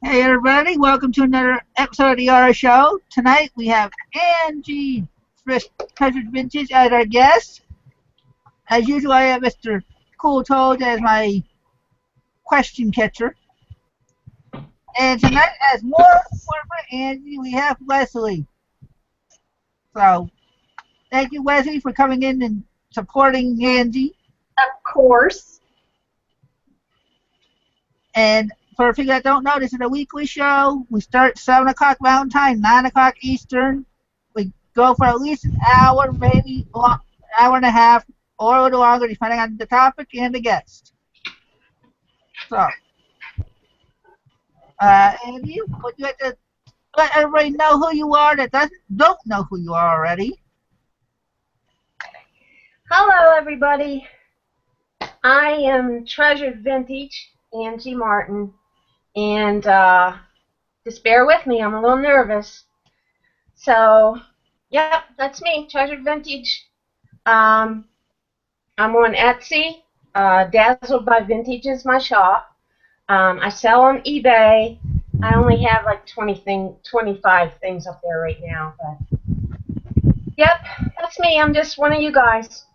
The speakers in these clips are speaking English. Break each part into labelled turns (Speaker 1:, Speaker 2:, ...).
Speaker 1: Hey everybody, welcome to another episode of the Aura Show. Tonight we have Angie of Treasured Vintage as our guest. As usual, I have Mr. Cool Toad as my question catcher. And tonight, as more support for Angie, we have Wesley. So, thank you, Wesley, for coming in and supporting Angie.
Speaker 2: Of course.
Speaker 1: And for people that don't know, this is a weekly show. We start 7 o'clock Mountain Time, 9 o'clock Eastern. We go for at least an hour, maybe an hour and a half, or a little longer, depending on the topic and the guest. So, Andy, would you like to let everybody know who you are that don't know who you are already?
Speaker 2: Hello, everybody. I am Treasured Vintage, Angie Martin, and just bear with me. I'm a little nervous. So, yep, that's me, Treasured Vintage. I'm on Etsy. Dazzled by Vintage is my shop. I sell on eBay. I only have like 25 things up there right now. But yep, that's me. I'm just one of you guys.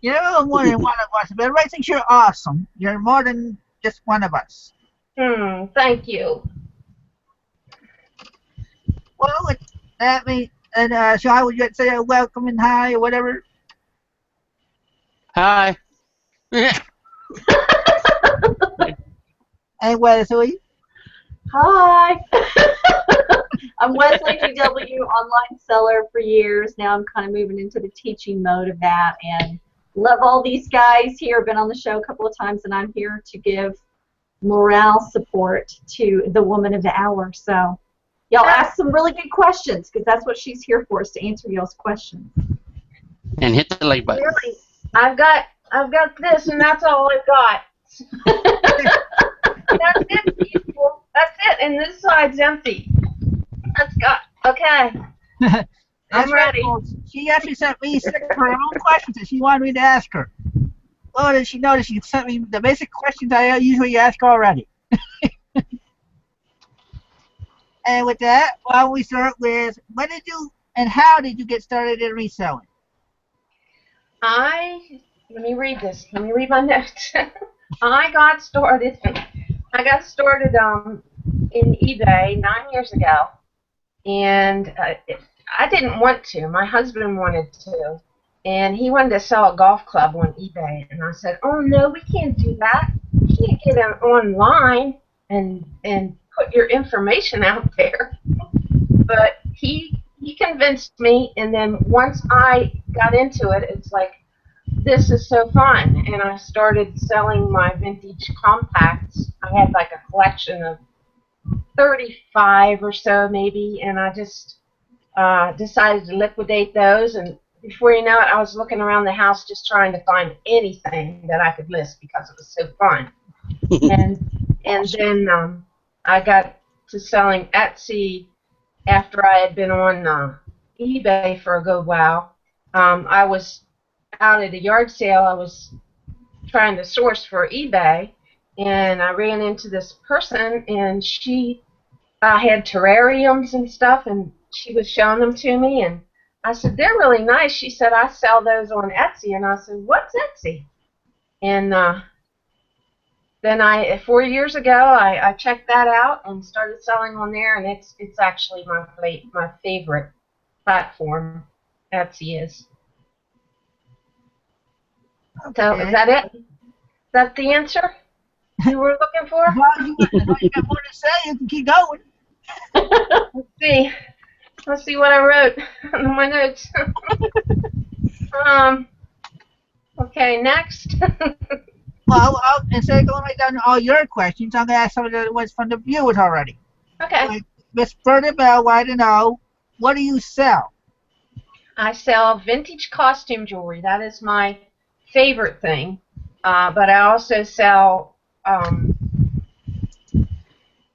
Speaker 1: You're more than one of us, but everybody thinks you're awesome. You're more than just one of us.
Speaker 2: Thank you.
Speaker 1: Well, with that means, and so how would you say a welcome and hi or whatever?
Speaker 3: Hi.
Speaker 1: And Wesley.
Speaker 4: Hi. I'm Wesley GW, online seller for years. Now I'm kind of moving into the teaching mode of that, and love all these guys here. Been on the show a couple of times, and I'm here to give morale support to the woman of the hour. So y'all ask some really good questions, because that's what she's here for, is to answer y'all's questions.
Speaker 3: And hit the like button.
Speaker 2: Really? I've got this, and that's all I've got. That's it, people. That's it, and this side's empty. Let's go. Okay. I'm ready.
Speaker 1: Right. She actually sent me her own questions that she wanted me to ask her. Well, did she notice she sent me the basic questions I usually ask already? And with that, well, we start with, when did you and how did you get started in reselling?
Speaker 2: Let me read this. Let me read my notes. I got started in eBay 9 years ago, and I didn't want to. My husband wanted to, and he wanted to sell a golf club on eBay, and I said, "Oh no, we can't do that. You can't get it online and put your information out there." But he convinced me, and then once I got into it, it's like, this is so fun, and I started selling my vintage compacts. I had like a collection of 35 or so maybe, and I just decided to liquidate those, and before you know it, I was looking around the house just trying to find anything that I could list because it was so fun. and then I got to selling Etsy after I had been on eBay for a good while. I was out at a yard sale. I was trying to source for eBay, and I ran into this person, and she had terrariums and stuff, and she was showing them to me, and I said, "They're really nice." She said, "I sell those on Etsy," and I said, "What's Etsy?" And then 4 years ago, I checked that out and started selling on there, and it's actually my favorite platform. Etsy is.
Speaker 1: Okay.
Speaker 2: So is that it? Is that the answer you were looking for?
Speaker 1: Well, you got more to say, you can keep going.
Speaker 2: Let's see what I wrote in my notes. Okay, next.
Speaker 1: Well, instead of going right down to all your questions, I'm going to ask some of the ones from the viewers already.
Speaker 2: Okay.
Speaker 1: Like Miss Berta Bell wanted to know, what do you sell?
Speaker 2: I sell vintage costume jewelry. That is my favorite thing. But I also sell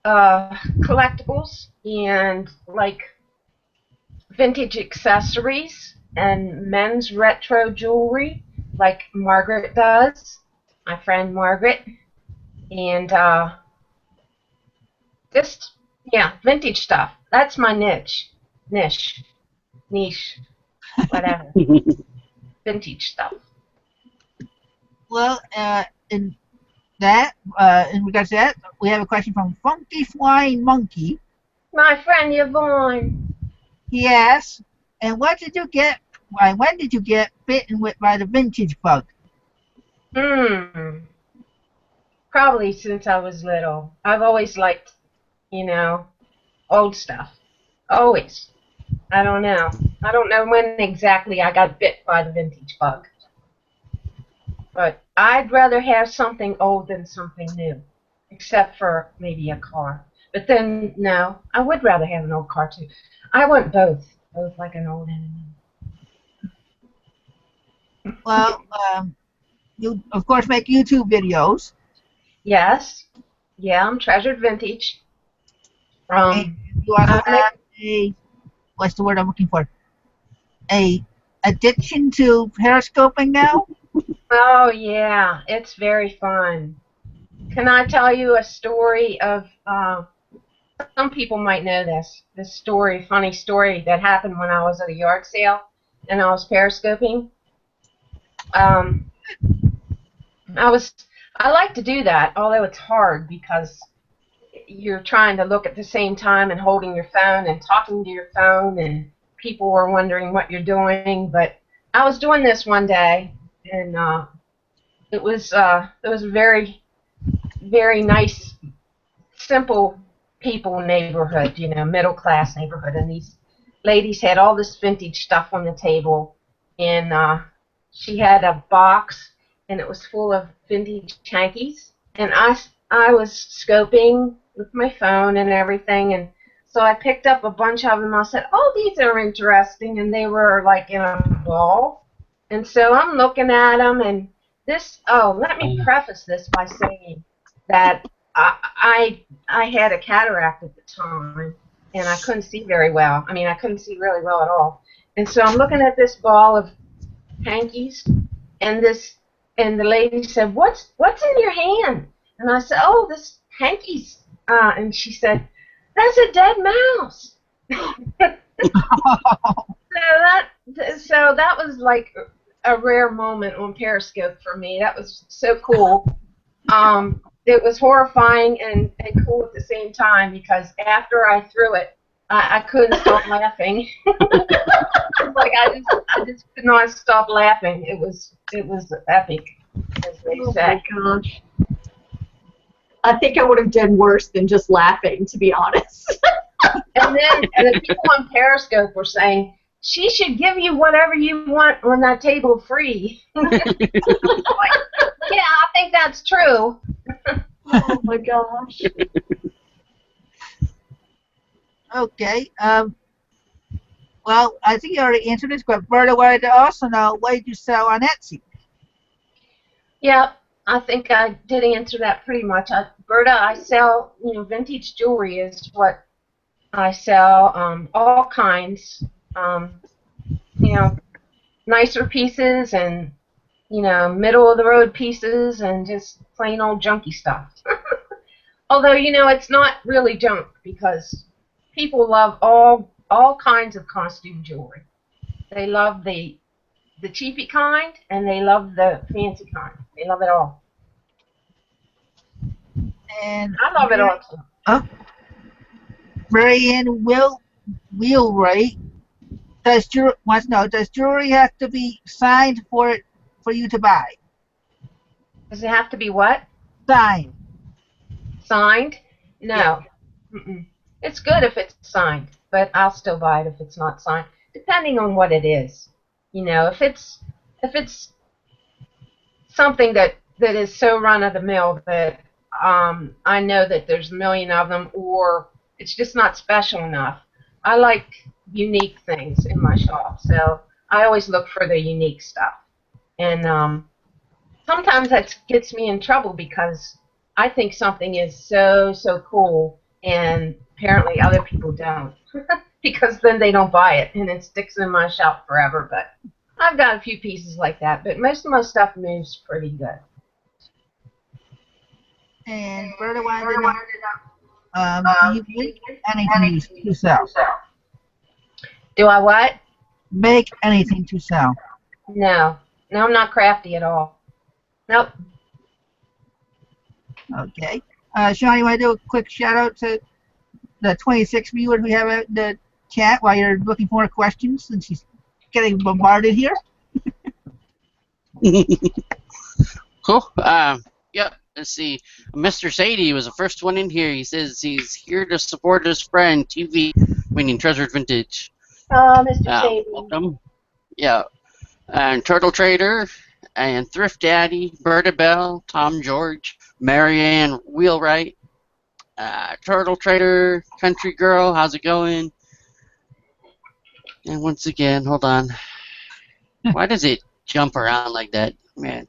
Speaker 2: collectibles and like vintage accessories and men's retro jewelry, like Margaret does, my friend Margaret. And Just, yeah, vintage stuff. That's my niche. Niche. Whatever. Vintage stuff.
Speaker 1: Well, in in regards to that, we have a question from Funky Flying Monkey.
Speaker 2: My friend Yvonne.
Speaker 1: He asks, and what did you get? When did you get bitten with by the vintage bug?
Speaker 2: Probably since I was little. I've always liked, old stuff. Always. I don't know. I don't know when exactly I got bit by the vintage bug. But I'd rather have something old than something new. Except for maybe a car. But then, no, I would rather have an old car too. I want both. Both like an old and a new.
Speaker 1: Well, you of course make YouTube videos.
Speaker 2: Yes. Yeah, I'm Treasured Vintage.
Speaker 1: And you also have a, what's the word I'm looking for? A addiction to periscoping now?
Speaker 2: Oh, yeah. It's very fun. Can I tell you a story of, some people might know this story, funny story that happened when I was at a yard sale and I was periscoping. I like to do that, although it's hard because you're trying to look at the same time and holding your phone and talking to your phone, and people were wondering what you're doing. But I was doing this one day, and it was a very, very nice, simple people neighborhood, middle class neighborhood, and these ladies had all this vintage stuff on the table, and she had a box, and it was full of vintage hankies, and I was scoping with my phone and everything, and so I picked up a bunch of them. I said, "Oh, these are interesting," and they were like in a ball, and so I'm looking at them, and this. Oh, let me preface this by saying that I had a cataract at the time, and I couldn't see very well. I mean, I couldn't see really well at all, and so I'm looking at this ball of hankies, and the lady said, "What's in your hand?" And I said, "Oh, this hankies." And she said, "That's a dead mouse." So that was like a rare moment on Periscope for me. That was so cool. It was horrifying and cool at the same time because after I threw it, I couldn't stop laughing. Like I just could not stop laughing. It was epic, as they say.
Speaker 4: Oh my gosh. I think I would have done worse than just laughing, to be honest.
Speaker 2: And then the people on Periscope were saying, "She should give you whatever you want on that table free." Like, yeah, I think that's true.
Speaker 4: Oh my gosh.
Speaker 1: Okay. Well, I think you already answered this, but Berta wanted to also know, what did you sell on Etsy?
Speaker 2: Yeah, I think I did answer that pretty much. Berta, I sell, vintage jewelry is what I sell. All kinds. Nicer pieces and, middle of the road pieces and just plain old junky stuff. Although, it's not really junk because people love all kinds of costume jewelry. They love the cheapy kind and they love the fancy kind. They love it all.
Speaker 1: And
Speaker 2: I love it all too.
Speaker 1: Oh, Marianne Wheelwright wants to know, does jewelry have to be signed for you to buy?
Speaker 2: Does it have to be what?
Speaker 1: Signed.
Speaker 2: Signed? No.
Speaker 1: Yeah.
Speaker 2: Mm-mm. It's good if it's signed, but I'll still buy it if it's not signed, depending on what it is. If it's something that is so run of the mill that I know that there's a million of them, or it's just not special enough. I like unique things in my shop, so I always look for the unique stuff. And sometimes that gets me in trouble because I think something is so cool, and apparently other people don't, because then they don't buy it, and it sticks in my shop forever. But I've got a few pieces like that, but most of my stuff moves pretty good.
Speaker 1: And Berta wanted to know, Do you make anything to sell?
Speaker 2: Do I what?
Speaker 1: Make anything to sell?
Speaker 2: No. No, I'm not crafty at all. Nope.
Speaker 1: Okay. Sean, you want to do a quick shout out to the 26 viewers we have in the chat while you're looking for questions since she's getting bombarded here?
Speaker 3: Cool. Yep. Let's see. Mr. Sadie was the first one in here. He says he's here to support his friend TV, meaning Treasured Vintage.
Speaker 2: Oh, Mr. Sadie.
Speaker 3: Welcome. Yeah. And Turtle Trader, and Thrift Daddy, Berta Bell, Tom George, Marianne Wheelwright, Turtle Trader, Country Girl, how's it going? And once again, hold on. Why does it jump around like that, man?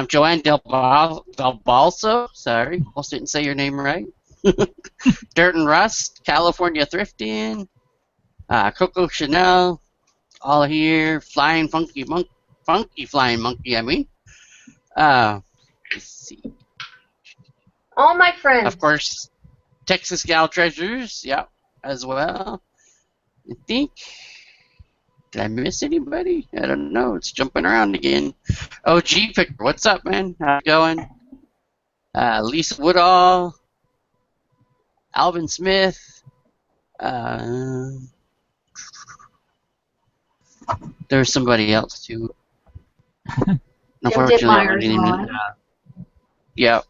Speaker 3: Joanne Del Balso, sorry, almost didn't say your name right. Dirt and Rust, California Thrifting, Coco Chanel, all here, Flying Funky Flying Monkey, I mean. Let's see.
Speaker 2: All my friends.
Speaker 3: Of course, Texas Gal Treasures, yep, as well. I think. Did I miss anybody? I don't know. It's jumping around again. OG Picker, what's up, man? How's it going? Lisa Woodall, Alvin Smith. There's somebody else too. Unfortunately, I wasn't even. Yep.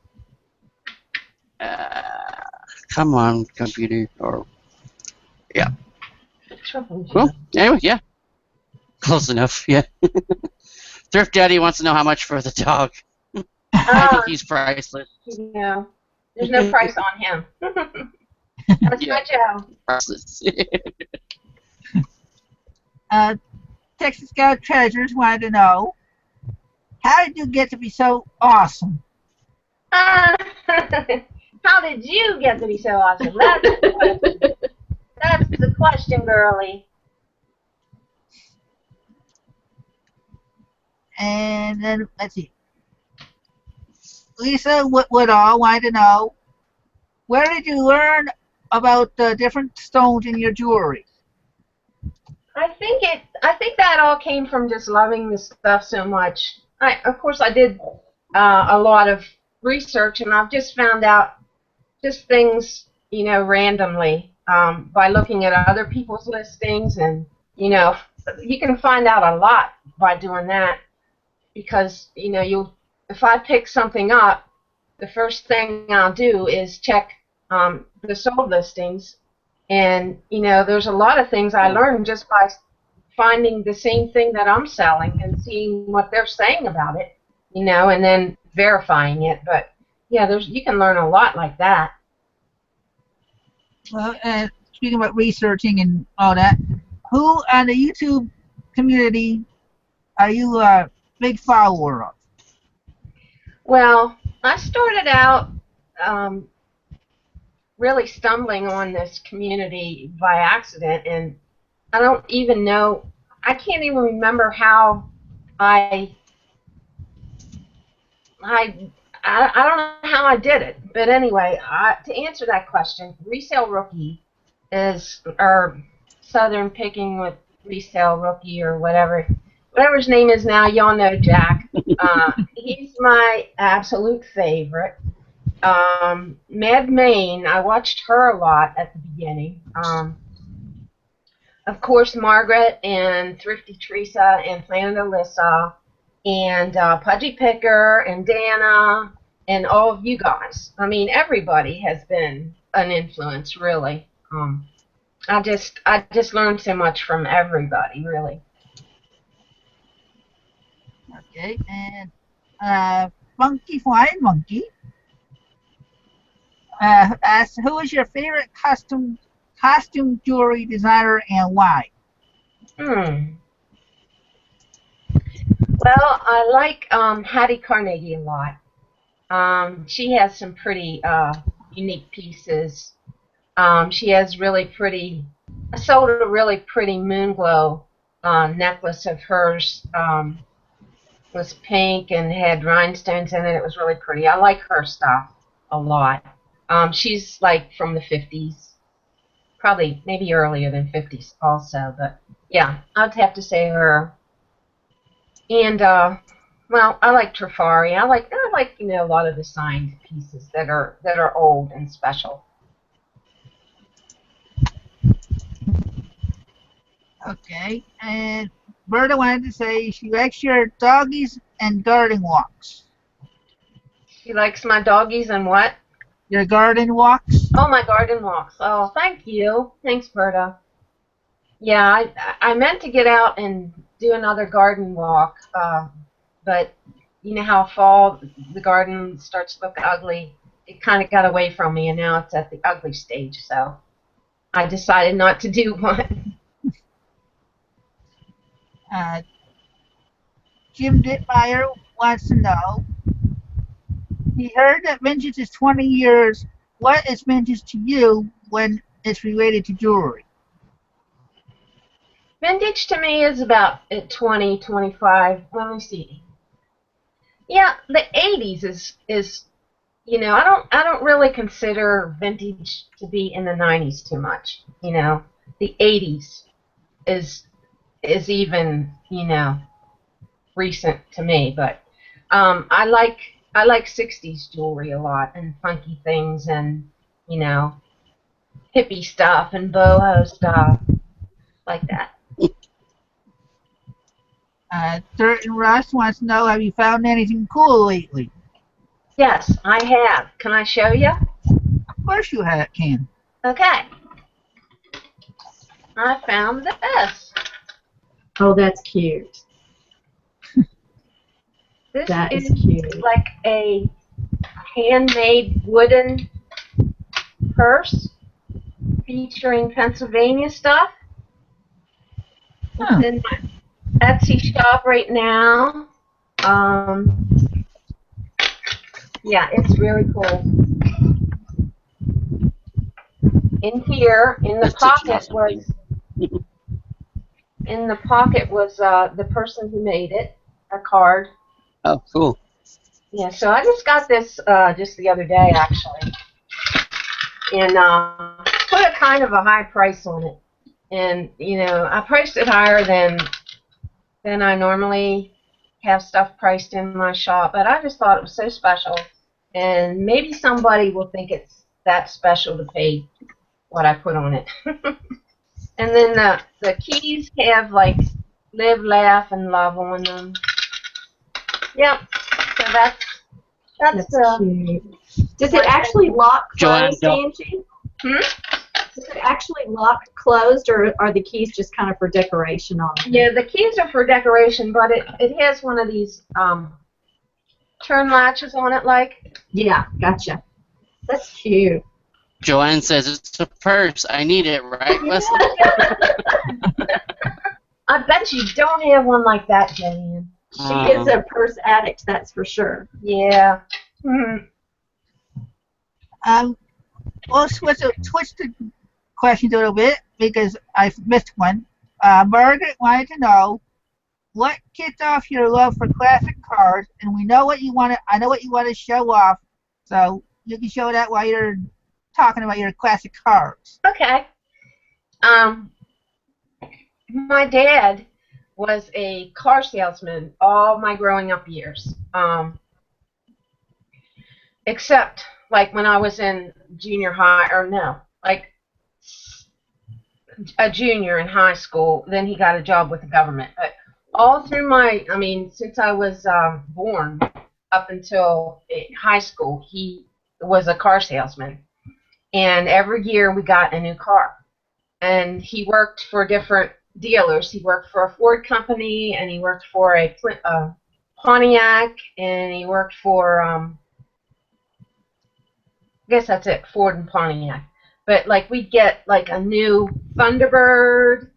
Speaker 3: Come on, computer. Or yeah. Well, anyway, yeah. Close enough, yeah. Thrift Daddy wants to know how much for the dog. I think he's priceless.
Speaker 2: Yeah. There's no price on him. That's my Joe.
Speaker 3: Priceless.
Speaker 1: Texas Gal Treasures wanted to know, how did you get to be so awesome?
Speaker 2: How did you get to be so awesome? That's the question. That's the question, girlie.
Speaker 1: And then, let's see. Lisa Woodall wanted to know, where did you learn about the different stones in your jewelry?
Speaker 2: I think that all came from just loving this stuff so much. Of course, I did a lot of research, and I've just found out just things, randomly by looking at other people's listings, and you can find out a lot by doing that. Because if I pick something up, the first thing I'll do is check the sold listings, and there's a lot of things I learned just by finding the same thing that I'm selling and seeing what they're saying about it, and then verifying it. But yeah, you can learn a lot like that.
Speaker 1: Well, speaking about researching and all that, who on the YouTube community are you big follower of?
Speaker 2: Well, I started out really stumbling on this community by accident, and I don't even know, I can't even remember how I don't know how I did it. But anyway, to answer that question, Resale Rookie is, or Southern Picking with Resale Rookie, or whatever his name is now, y'all know Jack. He's my absolute favorite. Mad Main, I watched her a lot at the beginning. Of course, Margaret and Thrifty Teresa and Planet Alyssa and Pudgy Picker and Dana and all of you guys. I mean, everybody has been an influence, really. I just learned so much from everybody, really.
Speaker 1: Okay, and Funky Flying Monkey asks, who is your favorite costume jewelry designer and why?
Speaker 2: Well, I like Hattie Carnegie a lot. She has some pretty unique pieces. She has really pretty. I sold a really pretty Moonglow necklace of hers. It was pink and had rhinestones in it. It was really pretty. I like her stuff a lot. She's like from the 50s, probably maybe earlier than 50s also, but yeah, I'd have to say her. And well, I like Trifari. I like a lot of the signed pieces that are old and special.
Speaker 1: Okay, and Berta wanted to say she likes your doggies and garden walks.
Speaker 2: She likes my doggies and what?
Speaker 1: Your garden walks?
Speaker 2: Oh, my garden walks. Oh, thank you. Thanks, Berta. Yeah, I meant to get out and do another garden walk, but you know how fall the garden starts to look ugly. It kind of got away from me, and now it's at the ugly stage. So I decided not to do one.
Speaker 1: Uh, Jim Dittmeyer wants to know. He heard that vintage is 20 years. What is vintage to you when it's related to jewelry?
Speaker 2: Vintage to me is about at 20, 25. Let me see. Yeah, the 80s is I don't really consider vintage to be in the 90s too much. The 80s is even recent to me, but I like 60s jewelry a lot and funky things and hippie stuff and boho stuff like that.
Speaker 1: Dirt and Rust wants to know, have you found anything cool lately?
Speaker 2: Yes, I have. Can I show you?
Speaker 1: Of course you can.
Speaker 2: Okay. I found this.
Speaker 4: Oh, that's cute.
Speaker 2: This
Speaker 4: That is
Speaker 2: is
Speaker 4: cute.
Speaker 2: like a handmade wooden purse featuring Pennsylvania stuff.
Speaker 1: Huh.
Speaker 2: It's in my Etsy shop right now. Yeah, it's really cool. In here, in the
Speaker 3: That's such an
Speaker 2: pocket
Speaker 3: awesome thing.
Speaker 2: was the person who made it, a card.
Speaker 3: Oh, cool.
Speaker 2: Yeah, so I just got this just the other day actually, and put a kind of a high price on it. And I priced it higher than I normally have stuff priced in my shop, but I just thought it was so special, and maybe somebody will think it's that special to pay what I put on it. And then the keys have like live, laugh, and love on them. Yep. So that's
Speaker 4: cute. Does it actually lock
Speaker 3: Joanne,
Speaker 4: closed, Angie?
Speaker 2: Hmm?
Speaker 4: Does it actually lock closed, or are the keys just kind of for decoration on it?
Speaker 2: Yeah, the keys are for decoration, but it has one of these turn latches on it, like.
Speaker 4: Yeah, gotcha. That's cute.
Speaker 3: Joanne says it's a purse. I need it, right, Wesley?
Speaker 2: I bet you don't have one like that, Joanne.
Speaker 4: She is a purse addict, that's for sure.
Speaker 2: Yeah. Mm-hmm.
Speaker 1: We'll switch the questions a little bit because I missed one. Margaret wanted to know what kicked off your love for classic cars, and we know what you want to. I know what you want to show off, so you can show that while you're talking about your classic cars.
Speaker 2: Okay. My dad was a car salesman all my growing up years. Except like when I was in junior high, or no, like a junior in high school, then he got a job with the government. But all through since I was born up until high school, he was a car salesman. And every year we got a new car. And he worked for different dealers. He worked for a Ford company, and he worked for a Pontiac, and he worked for, I guess that's it, Ford and Pontiac. But like we'd get like a new Thunderbird,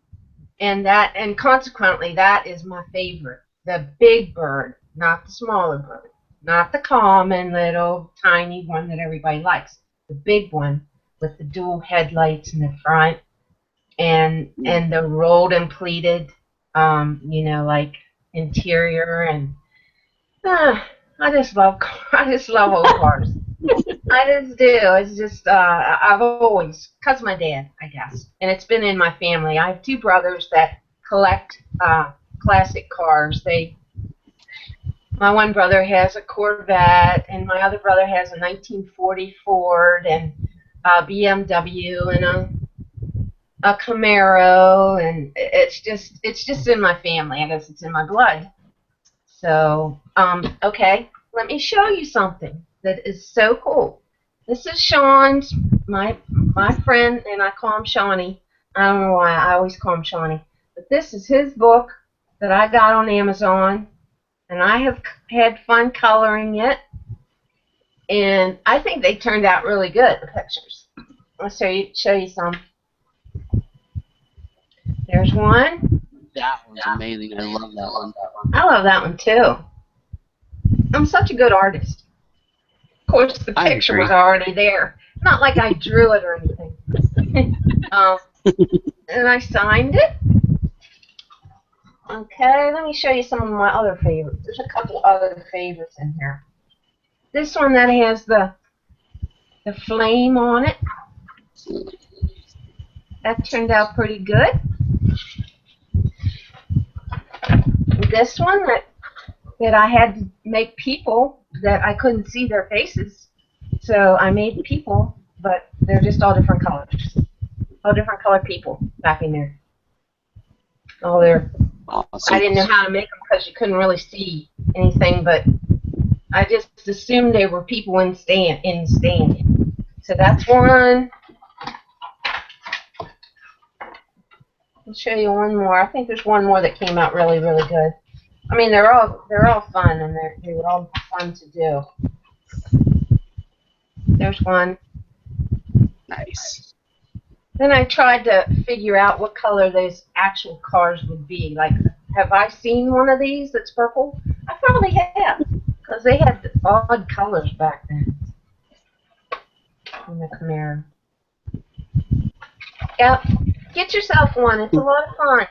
Speaker 2: and consequently that is my favorite. The big bird, not the smaller bird, not the common little tiny one that everybody likes. The big one with the dual headlights in the front and the rolled and pleated, like interior, and I just love old cars. I just do. It's just I've always, cause my dad, I guess, and it's been in my family. I have two brothers that collect classic cars. My one brother has a Corvette, and my other brother has a 1940 Ford and a BMW and a Camaro, and it's just in my family. I guess it's in my blood. So okay, let me show you something that is so cool. This is Sean's, my friend, and I call him Shawnee. I don't know why I always call him Shawnee, but this is his book that I got on Amazon, and I have had fun coloring it, and I think they turned out really good, the pictures. I'll show you some. There's one.
Speaker 3: That one's amazing. I love that one.
Speaker 2: I love that one too. I'm such a good artist. Of course, the picture was already there. Not like I drew it or anything. And I signed it. Okay, let me show you some of my other favorites. There's a couple other favorites in here. This one that has the flame on it. That turned out pretty good. This one that I had to make people that I couldn't see their faces. So I made people, but they're just all different colors. All different colored people back in there. All there.
Speaker 3: Awesome.
Speaker 2: I didn't know how to make them because you couldn't really see anything, but I just assumed they were people in standing. So that's one. I'll show you one more. I think there's one more that came out really, really good. I mean, they're all fun, and they were all fun to do. There's one.
Speaker 3: Nice.
Speaker 2: Then I tried to figure out what color those actual cars would be. Like, have I seen one of these that's purple? I probably have, because they had odd colors back then in the Camaro. Yep. Get yourself one. It's a lot of fun.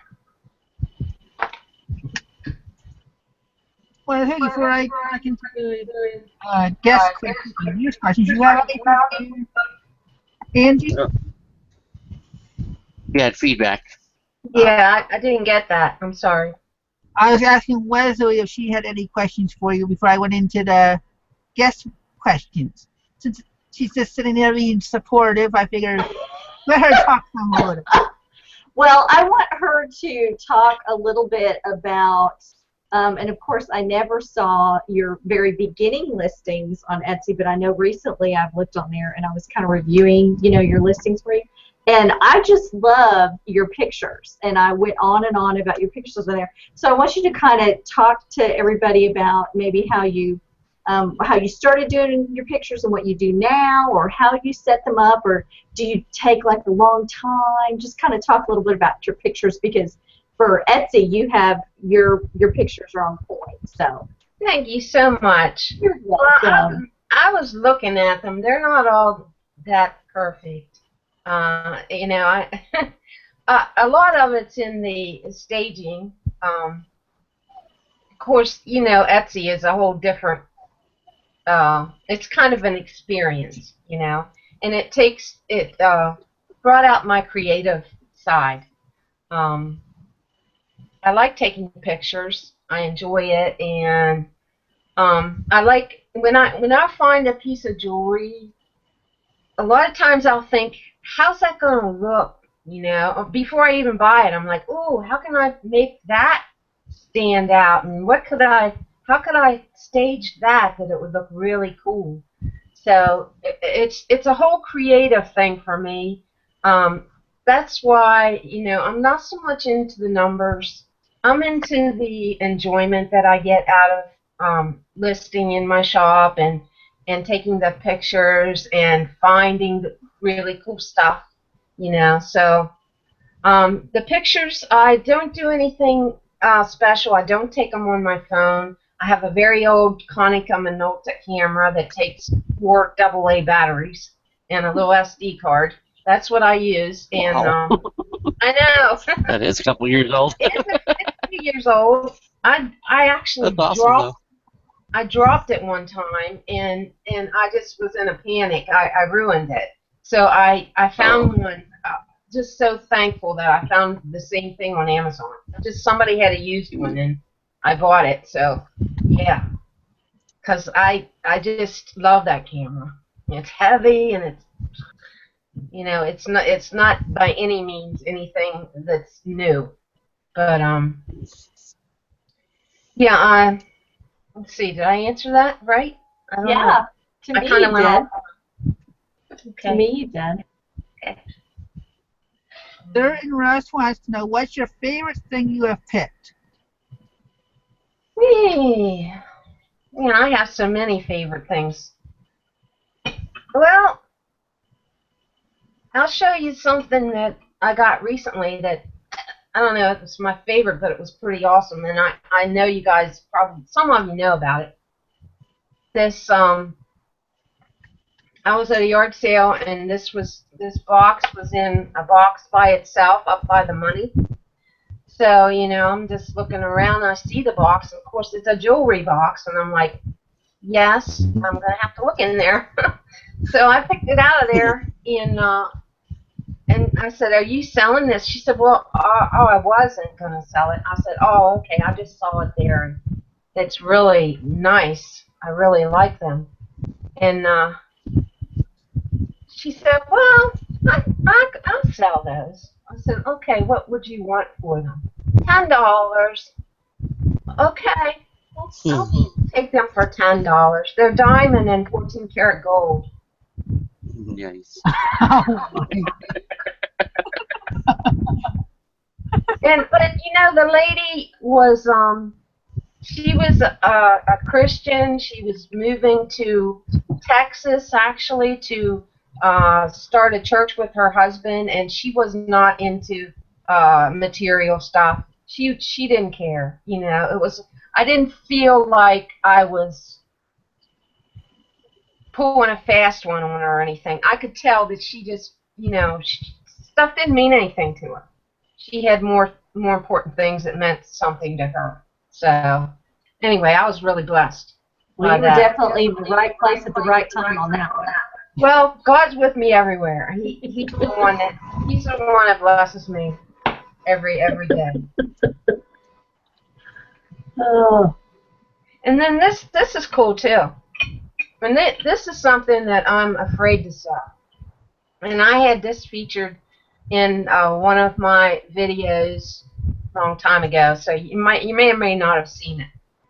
Speaker 1: Well, hey, before I continue guest questions, you have anything, Angie?
Speaker 3: You had feedback.
Speaker 2: Yeah, I didn't get that. I'm sorry.
Speaker 1: I was asking Wesley if she had any questions for you before I went into the guest questions. Since she's just sitting there being supportive, I figured let her talk some a little.
Speaker 4: Well, I want her to talk a little bit about, and of course I never saw your very beginning listings on Etsy, but I know recently I've looked on there and I was kind of reviewing, your listings for you. And I just love your pictures, and I went on and on about your pictures on there. So I want you to kind of talk to everybody about maybe how you started doing your pictures and what you do now, or how you set them up, or do you take like a long time? Just kind of talk a little bit about your pictures, because for Etsy you have your pictures are on point. So
Speaker 2: thank you so much.
Speaker 4: You're welcome.
Speaker 2: Well, I was looking at them. They're not all that perfect. A lot of it's in the staging. Of course, Etsy is a whole different. It's kind of an experience, and it brought out my creative side. I like taking pictures. I enjoy it, and I like when I find a piece of jewelry. A lot of times I'll think, how's that going to look, Before I even buy it, I'm like, oh, how can I make that stand out? And how could I stage that it would look really cool? So it's a whole creative thing for me. That's why, I'm not so much into the numbers. I'm into the enjoyment that I get out of listing in my shop and taking the pictures and finding the really cool stuff, So the pictures, I don't do anything special. I don't take them on my phone. I have a very old Konica Minolta camera that takes 4 AA batteries and a little SD card. That's what I use. And
Speaker 3: Wow.
Speaker 2: I know.
Speaker 3: That is a couple years old.
Speaker 2: It's 2 years old. I actually
Speaker 3: That's awesome,
Speaker 2: dropped. I dropped it one time, and I just was in a panic. I ruined it. So I found one. Just so thankful that I found the same thing on Amazon. Just somebody had a used one, and I bought it. So yeah, because I just love that camera. It's heavy, and it's not by any means anything that's new. But yeah. Let's see. Did I answer that right? I don't know.
Speaker 4: Yeah, to
Speaker 2: I
Speaker 4: me
Speaker 2: kind
Speaker 4: you
Speaker 2: of went
Speaker 4: did.
Speaker 2: off.
Speaker 4: To
Speaker 2: Okay.
Speaker 4: me you did.
Speaker 2: Okay.
Speaker 1: Certain Russ wants to know what's your favorite thing you have picked.
Speaker 2: Yeah, I have so many favorite things. Well, I'll show you something that I got recently that I don't know if it's my favorite, but it was pretty awesome, and I know you guys probably some of you know about it. This I was at a yard sale, and this box was in a box by itself up by the money. So I'm just looking around, and I see the box, and of course it's a jewelry box, and I'm like, yes, I'm gonna have to look in there. So I picked it out of there, and I said, "Are you selling this?" She said, "Well, I wasn't gonna sell it." I said, "Oh, okay. I just saw it there, and it's really nice. I really like them." And she said, "Well, I'll sell those." I said, "Okay. What would you want for them?" $10. Okay. I'll take them for $10. They're diamond and 14 karat gold.
Speaker 3: Nice.
Speaker 2: But the lady was she was a Christian. She was moving to Texas actually to start a church with her husband, and she was not into material stuff. She didn't care. It was I didn't feel like I was pulling a fast one on her or anything. I could tell that she just stuff didn't mean anything to her. She had more important things that meant something to her. So anyway, I was really blessed.
Speaker 4: Well, you were definitely in the right place at the right time on that one.
Speaker 2: Well, God's with me everywhere. He's the one that blesses me every day.
Speaker 4: Oh.
Speaker 2: And then this is cool too. And this is something that I'm afraid to sell. And I had this featured in one of my videos a long time ago, so you may or may not have seen it.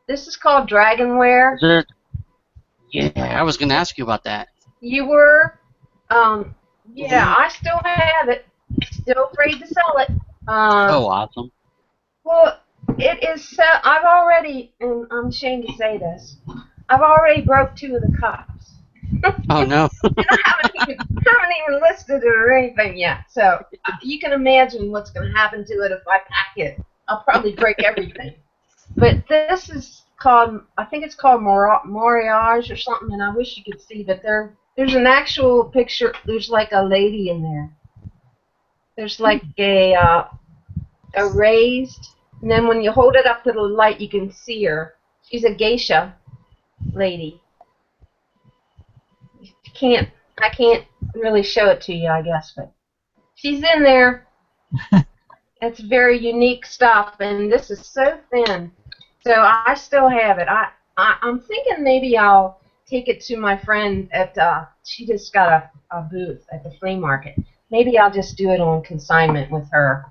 Speaker 2: This is called Dragonware.
Speaker 3: Yeah, I was going to ask you about that.
Speaker 2: You were? Yeah, I still have it. Still afraid to sell it.
Speaker 3: Oh, awesome.
Speaker 2: Well, it is so. I've already, and I'm ashamed to say this, I've already broke 2 of the cups.
Speaker 3: Oh no.
Speaker 2: And I haven't even listed it or anything yet. So you can imagine what's going to happen to it if I pack it. I'll probably break everything. But this is called, I think it's called Moriage or something, and I wish you could see, but there's an actual picture. There's like a lady in there. There's like a raised, and then when you hold it up to the light, you can see her. She's a geisha lady. I can't really show it to you, I guess, but she's in there. It's very unique stuff, and this is so thin. So I still have it. I'm thinking maybe I'll take it to my friend at she just got a booth at the flea market. Maybe I'll just do it on consignment with her.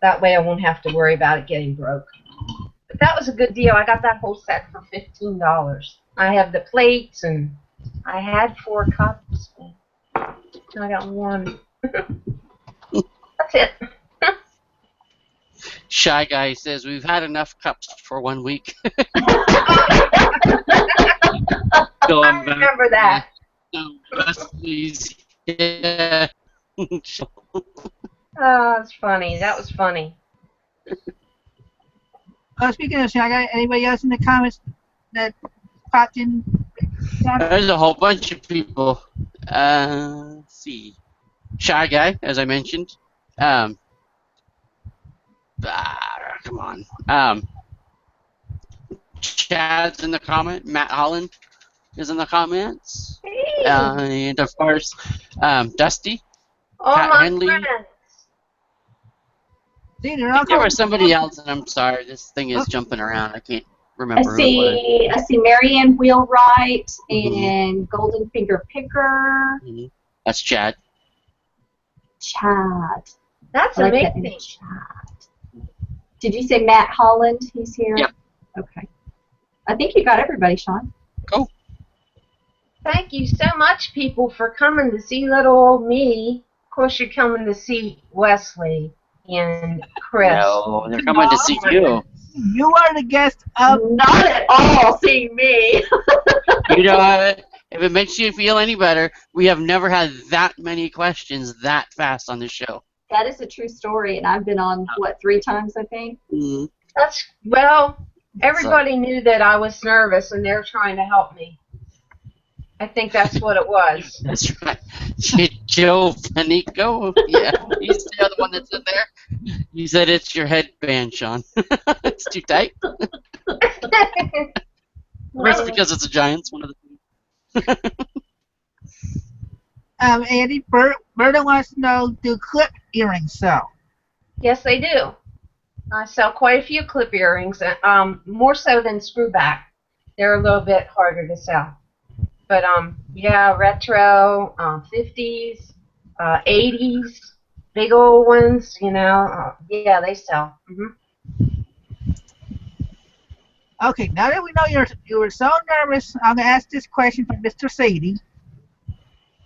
Speaker 2: That way I won't have to worry about it getting broke. But that was a good deal. I got that whole set for $15. I have the plates, and I had 4 cups. I got 1. That's it.
Speaker 3: Shy Guy says we've had enough cups for 1 week.
Speaker 2: I remember that.
Speaker 3: Please. Yeah.
Speaker 2: Oh, that's funny. That was funny.
Speaker 1: Speaking of Shy Guy, anybody else in the comments that popped in?
Speaker 3: There's a whole bunch of people. Let's see. Shy Guy, as I mentioned. Come on. Chad's in the comment. Matt Holland is in the comments.
Speaker 2: Hey.
Speaker 3: And of course, Dusty.
Speaker 2: All
Speaker 3: Pat
Speaker 2: my
Speaker 3: Henley.
Speaker 2: friends.
Speaker 1: See, they're
Speaker 3: I
Speaker 1: all
Speaker 3: think there
Speaker 1: coming.
Speaker 3: was somebody else, and I'm sorry. This thing is jumping around. I can't remember who it was.
Speaker 4: I see Marianne Wheelwright
Speaker 3: Mhm.
Speaker 4: and Golden Finger Picker.
Speaker 3: That's Chad.
Speaker 4: Chad.
Speaker 2: That's
Speaker 4: I like that
Speaker 2: amazing.
Speaker 4: name, Chad. Did you say Matt Holland? He's here?
Speaker 3: Yep.
Speaker 4: Okay. I think you got everybody, Sean.
Speaker 3: Cool.
Speaker 2: Thank you so much, people, for coming to see little old me. Of course, you're coming to see Wesley and Chris.
Speaker 3: No, they're coming to see you.
Speaker 1: You are the guest of.
Speaker 4: Not at all seeing me.
Speaker 3: You know what? If it makes you feel any better, we have never had that many questions that fast on the show.
Speaker 4: That is a true story, and I've been on, what, 3 times, I think?
Speaker 3: Mm-hmm.
Speaker 2: Everybody knew that I was nervous, and they're trying to help me. I think that's what it was.
Speaker 3: That's right. Joe Panico. Yeah, he's the other one that's in there. You said it's your headband, Sean. It's too tight. Or it's because it's a Giants, one of the two.
Speaker 1: Andy, Berta wants to know, do clip earrings sell?
Speaker 2: Yes, they do. I sell quite a few clip earrings, more so than screwback. They're a little bit harder to sell. But, yeah, retro, 50s, 80s, big old ones, you know. Yeah, they sell.
Speaker 1: Okay, now that we know you were so nervous, I'm going to ask this question for Mr. Sadie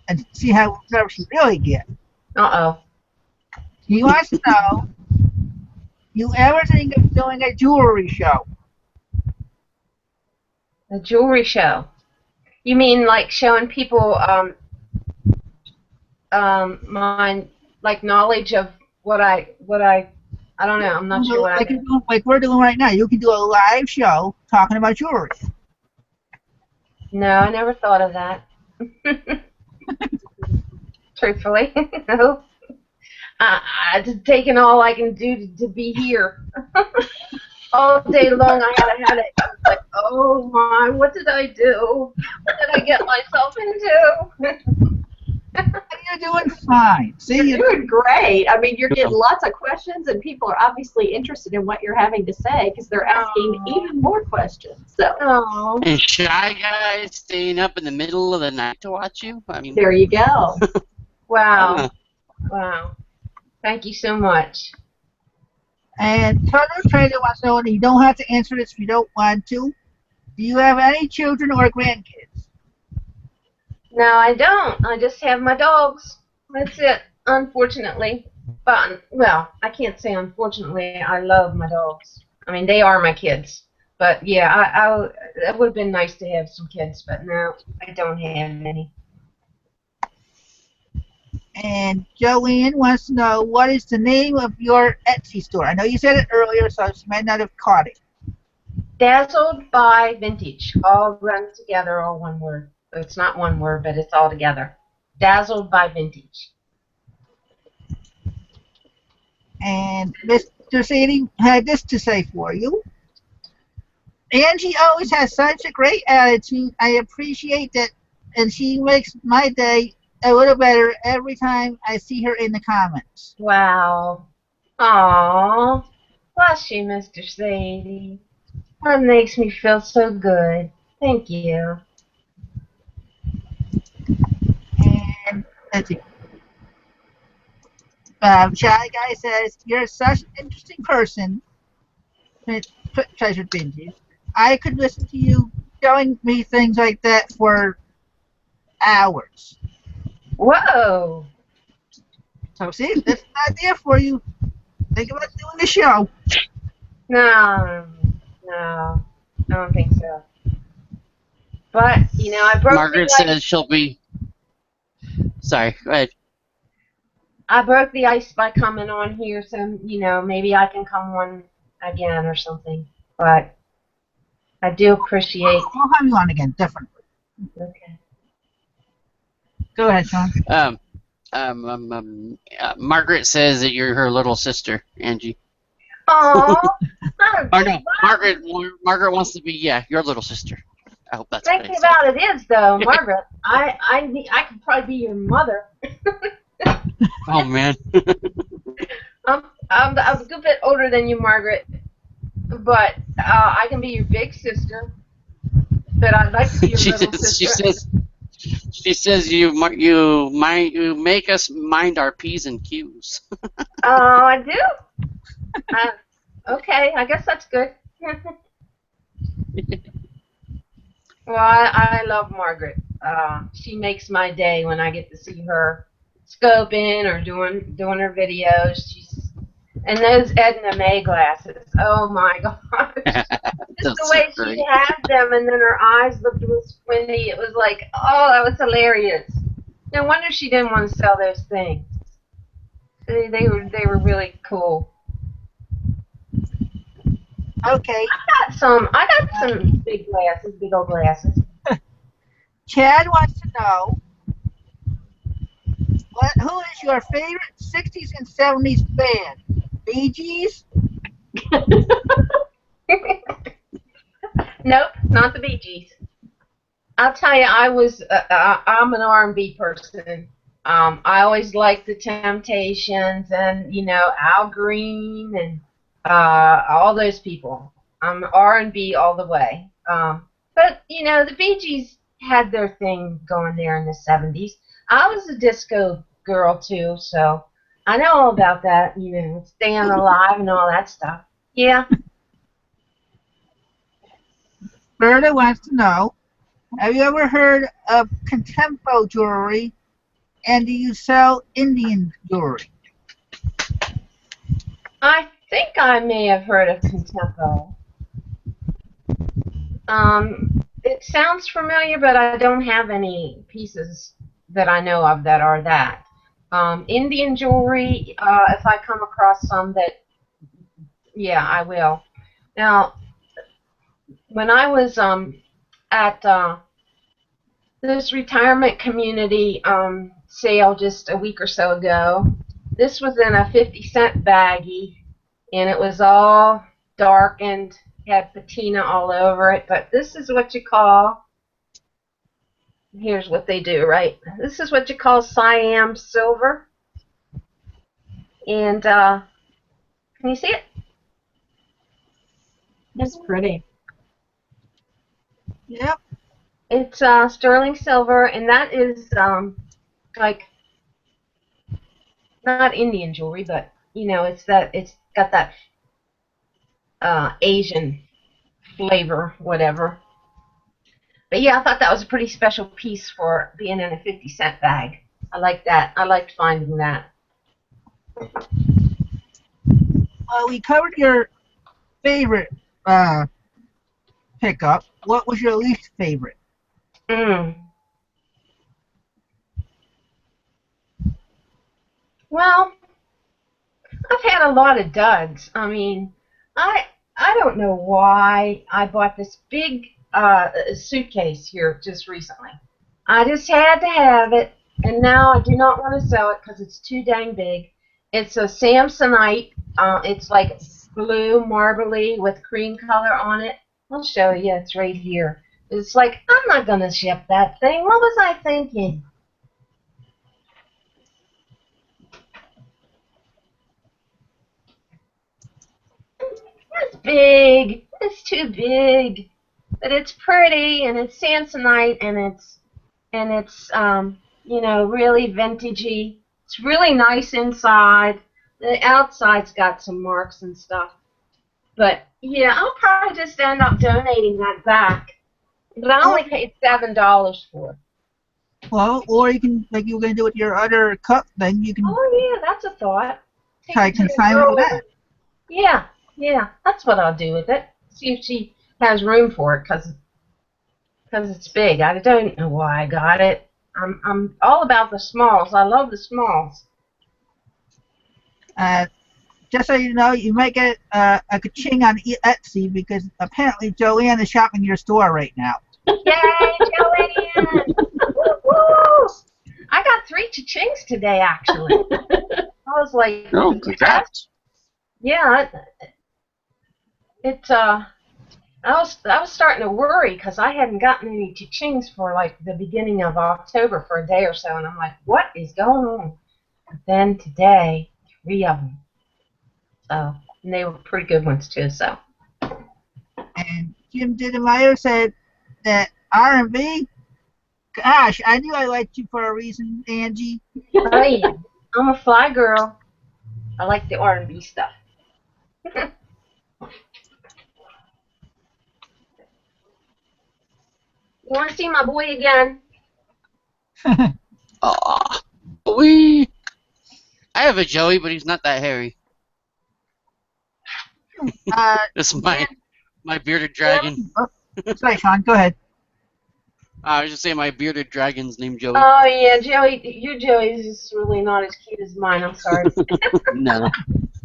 Speaker 1: and see how nervous you really get.
Speaker 2: Uh-oh.
Speaker 1: He wants to know, you ever think of doing a jewelry show?
Speaker 2: A jewelry show. You mean like showing people my like knowledge of what I don't know. I'm not sure what I do.
Speaker 1: Like we're doing right now. You can do a live show talking about jewelry.
Speaker 2: No, I never thought of that. Truthfully, no. I just taken all I can do to be here. All day long I had it. I was like, oh my, what did I do? What did I get myself into?
Speaker 1: You're doing fine. See,
Speaker 4: You're doing great. I mean, you're getting lots of questions, and people are obviously interested in what you're having to say because they're asking even more questions. So.
Speaker 3: And shy guys staying up in the middle of the night to watch you? I mean,
Speaker 4: there you go.
Speaker 2: Wow. Wow. Thank you so much.
Speaker 1: And Turner Trader wants to know, and you don't have to answer this if you don't want to. Do you have any children or grandkids?
Speaker 2: No, I don't. I just have my dogs. That's it, unfortunately. But, well, I can't say unfortunately. I love my dogs. I mean, they are my kids. But, yeah, it would have been nice to have some kids, but no, I don't have any.
Speaker 1: And Joanne wants to know, what is the name of your Etsy store? I know you said it earlier, so she might not have caught it.
Speaker 2: Dazzled by Vintage. All run together, all one word. It's not one word, but it's all together. Dazzled by Vintage.
Speaker 1: And Mr. Sadie had this to say for you. Angie always has such a great attitude. I appreciate that, and she makes my day a little better every time I see her in the comments.
Speaker 2: Wow. Aww. Bless you, Mr. Sadie. That makes me feel so good. Thank you.
Speaker 1: And let's see. Shy Guy says, you're such an interesting person, Treasured Vintage. I could listen to you telling me things like that for hours.
Speaker 2: Whoa.
Speaker 1: So see, that's an idea for you. Think about doing the show.
Speaker 2: No, I don't think so. But, you know, I broke
Speaker 3: Margaret says she'll be... Sorry, go ahead.
Speaker 2: I broke the ice by coming on here, so, you know, maybe I can come on again or something. But I do appreciate...
Speaker 1: We'll have you on again, definitely.
Speaker 2: Okay.
Speaker 1: Go ahead, Sean.
Speaker 3: Margaret says that you're her little sister, Angie.
Speaker 2: Oh,
Speaker 3: Or no, Margaret. Margaret wants to be your little sister. I hope that's what
Speaker 2: thing
Speaker 3: I said.
Speaker 2: about it is, though, Margaret, I could probably be your mother.
Speaker 3: Oh man.
Speaker 2: I'm a good bit older than you, Margaret, but I can be your big sister. But I'd like to be your
Speaker 3: she
Speaker 2: little
Speaker 3: says. She
Speaker 2: sister.
Speaker 3: says. She says you make us mind our p's and q's.
Speaker 2: Oh, I do. Okay, I guess that's good. Well, I love Margaret. She makes my day when I get to see her scoping or doing her videos. And those Edna May glasses. Oh my gosh. Just the
Speaker 3: That's so
Speaker 2: way she
Speaker 3: great.
Speaker 2: had them, and then her eyes looked real squinty. It was like, oh, that was hilarious. No wonder she didn't want to sell those things. They were really cool.
Speaker 1: Okay.
Speaker 2: I got some big glasses, big old glasses.
Speaker 1: Chad wants to know who is your favorite 60s and 70s band? Bee Gees?
Speaker 2: Nope, not the Bee Gees. I'll tell you, I'm an R&B person. I always liked the Temptations and Al Green and all those people. I'm R&B all the way. But the Bee Gees had their thing going there in the 70s. I was a disco girl too, so I know all about that. Staying alive and all that stuff. Yeah.
Speaker 1: Berta wants to know, have you ever heard of contempo jewelry, and do you sell Indian jewelry?
Speaker 2: I think I may have heard of Contempo. It sounds familiar, but I don't have any pieces that I know of that are that. Indian jewelry, if I come across some that, yeah, I will. Now, when I was at this retirement community sale just a week or so ago, this was in a 50-cent baggie, and it was all darkened, had patina all over it. But this is what you call, here's what they do, right? This is what you call Siam silver. And can you see it?
Speaker 4: That's pretty.
Speaker 1: Yep.
Speaker 2: It's sterling silver, and that is like not Indian jewelry, but it's got that Asian flavor, whatever. But yeah, I thought that was a pretty special piece for being in a 50-cent bag. I like that. I liked finding that.
Speaker 1: We covered your favorite pickup. What was your least favorite?
Speaker 2: Well, I've had a lot of duds. I mean, I don't know why I bought this big suitcase here just recently. I just had to have it, and now I do not want to sell it because it's too dang big. It's a Samsonite. It's like blue marbly with cream color on it. I'll show you. It's right here. It's like, I'm not going to ship that thing. What was I thinking? It's big. It's too big. But it's pretty, and it's Samsonite, and it's really vintagey. It's really nice inside. The outside's got some marks and stuff. But yeah, I'll probably just end up donating that back. But I only paid $7 for it.
Speaker 1: Well, or you can, like you were going to do with your other cup thing, you can
Speaker 2: Oh yeah, that's a thought.
Speaker 1: try consignment with that.
Speaker 2: Yeah, that's what I'll do with it. See if she has room for it, because it's big. I don't know why I got it. I'm all about the smalls. I love the smalls.
Speaker 1: Just so you know, you might get a ka-ching on Etsy because apparently Joanne is shopping your store right now.
Speaker 2: Yay, Joanne! Woo! I got 3 cha-chings today, actually. I was like,
Speaker 3: Oh, congrats.
Speaker 2: yeah, I was starting to worry because I hadn't gotten any cha-chings for like the beginning of October for a day or so, and I'm like, what is going on? But then today, 3 of them. So, and they were pretty good ones too. So.
Speaker 1: And Jim Didemeyer said that R&B. Gosh, I knew I liked you for a reason, Angie.
Speaker 2: Oh yeah, I'm a fly girl. I like the R&B stuff. You want to see my boy again?
Speaker 3: Aw, I have a Joey, but he's not that hairy. This is my bearded dragon.
Speaker 1: Oh, sorry, Sean. Go ahead.
Speaker 3: I was just saying my bearded dragon's named Joey.
Speaker 2: Oh yeah, Joey. Your Joey's is really not as cute as mine. I'm sorry.
Speaker 3: No,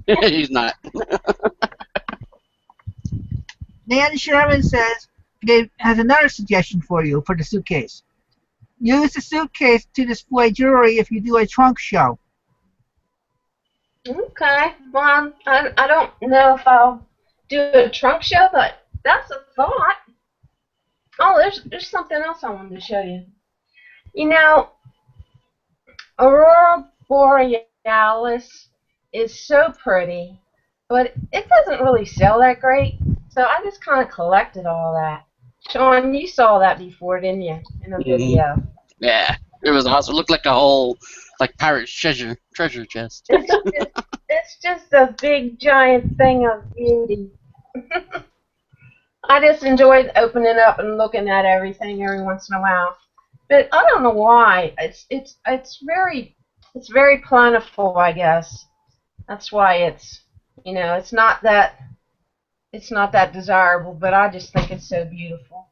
Speaker 3: he's not.
Speaker 1: Dan Sherman has another suggestion for you for the suitcase. Use the suitcase to display jewelry if you do a trunk show.
Speaker 2: Okay. Well, I don't know if I'll do a trunk show, but that's a thought. Oh, there's something else I wanted to show you. You know, Aurora Borealis is so pretty, but it doesn't really sell that great. So I just kind of collected all that. Sean, you saw that before, didn't you, in a video?
Speaker 3: Yeah, it was awesome. It looked like a whole, like pirate's treasure chest.
Speaker 2: It's just a big giant thing of beauty. I just enjoyed opening up and looking at everything every once in a while. But I don't know why. It's very plentiful, I guess. That's why it's not that desirable, but I just think it's so beautiful.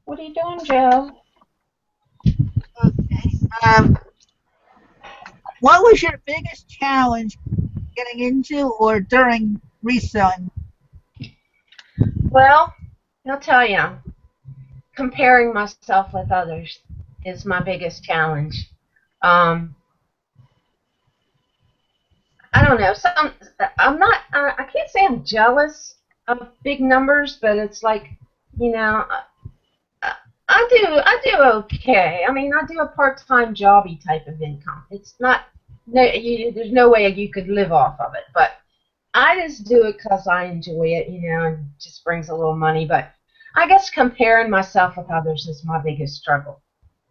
Speaker 2: What are you doing, Joe?
Speaker 1: Okay. What was your biggest challenge getting into or during reselling?
Speaker 2: Well, I'll tell you, comparing myself with others is my biggest challenge. I don't know. I can't say I'm jealous of big numbers, but it's like, I do okay. I mean, I do a part-time jobby type of income. It's not, there's no way you could live off of it, but I just do it because I enjoy it, and it just brings a little money. But I guess comparing myself with others is my biggest struggle.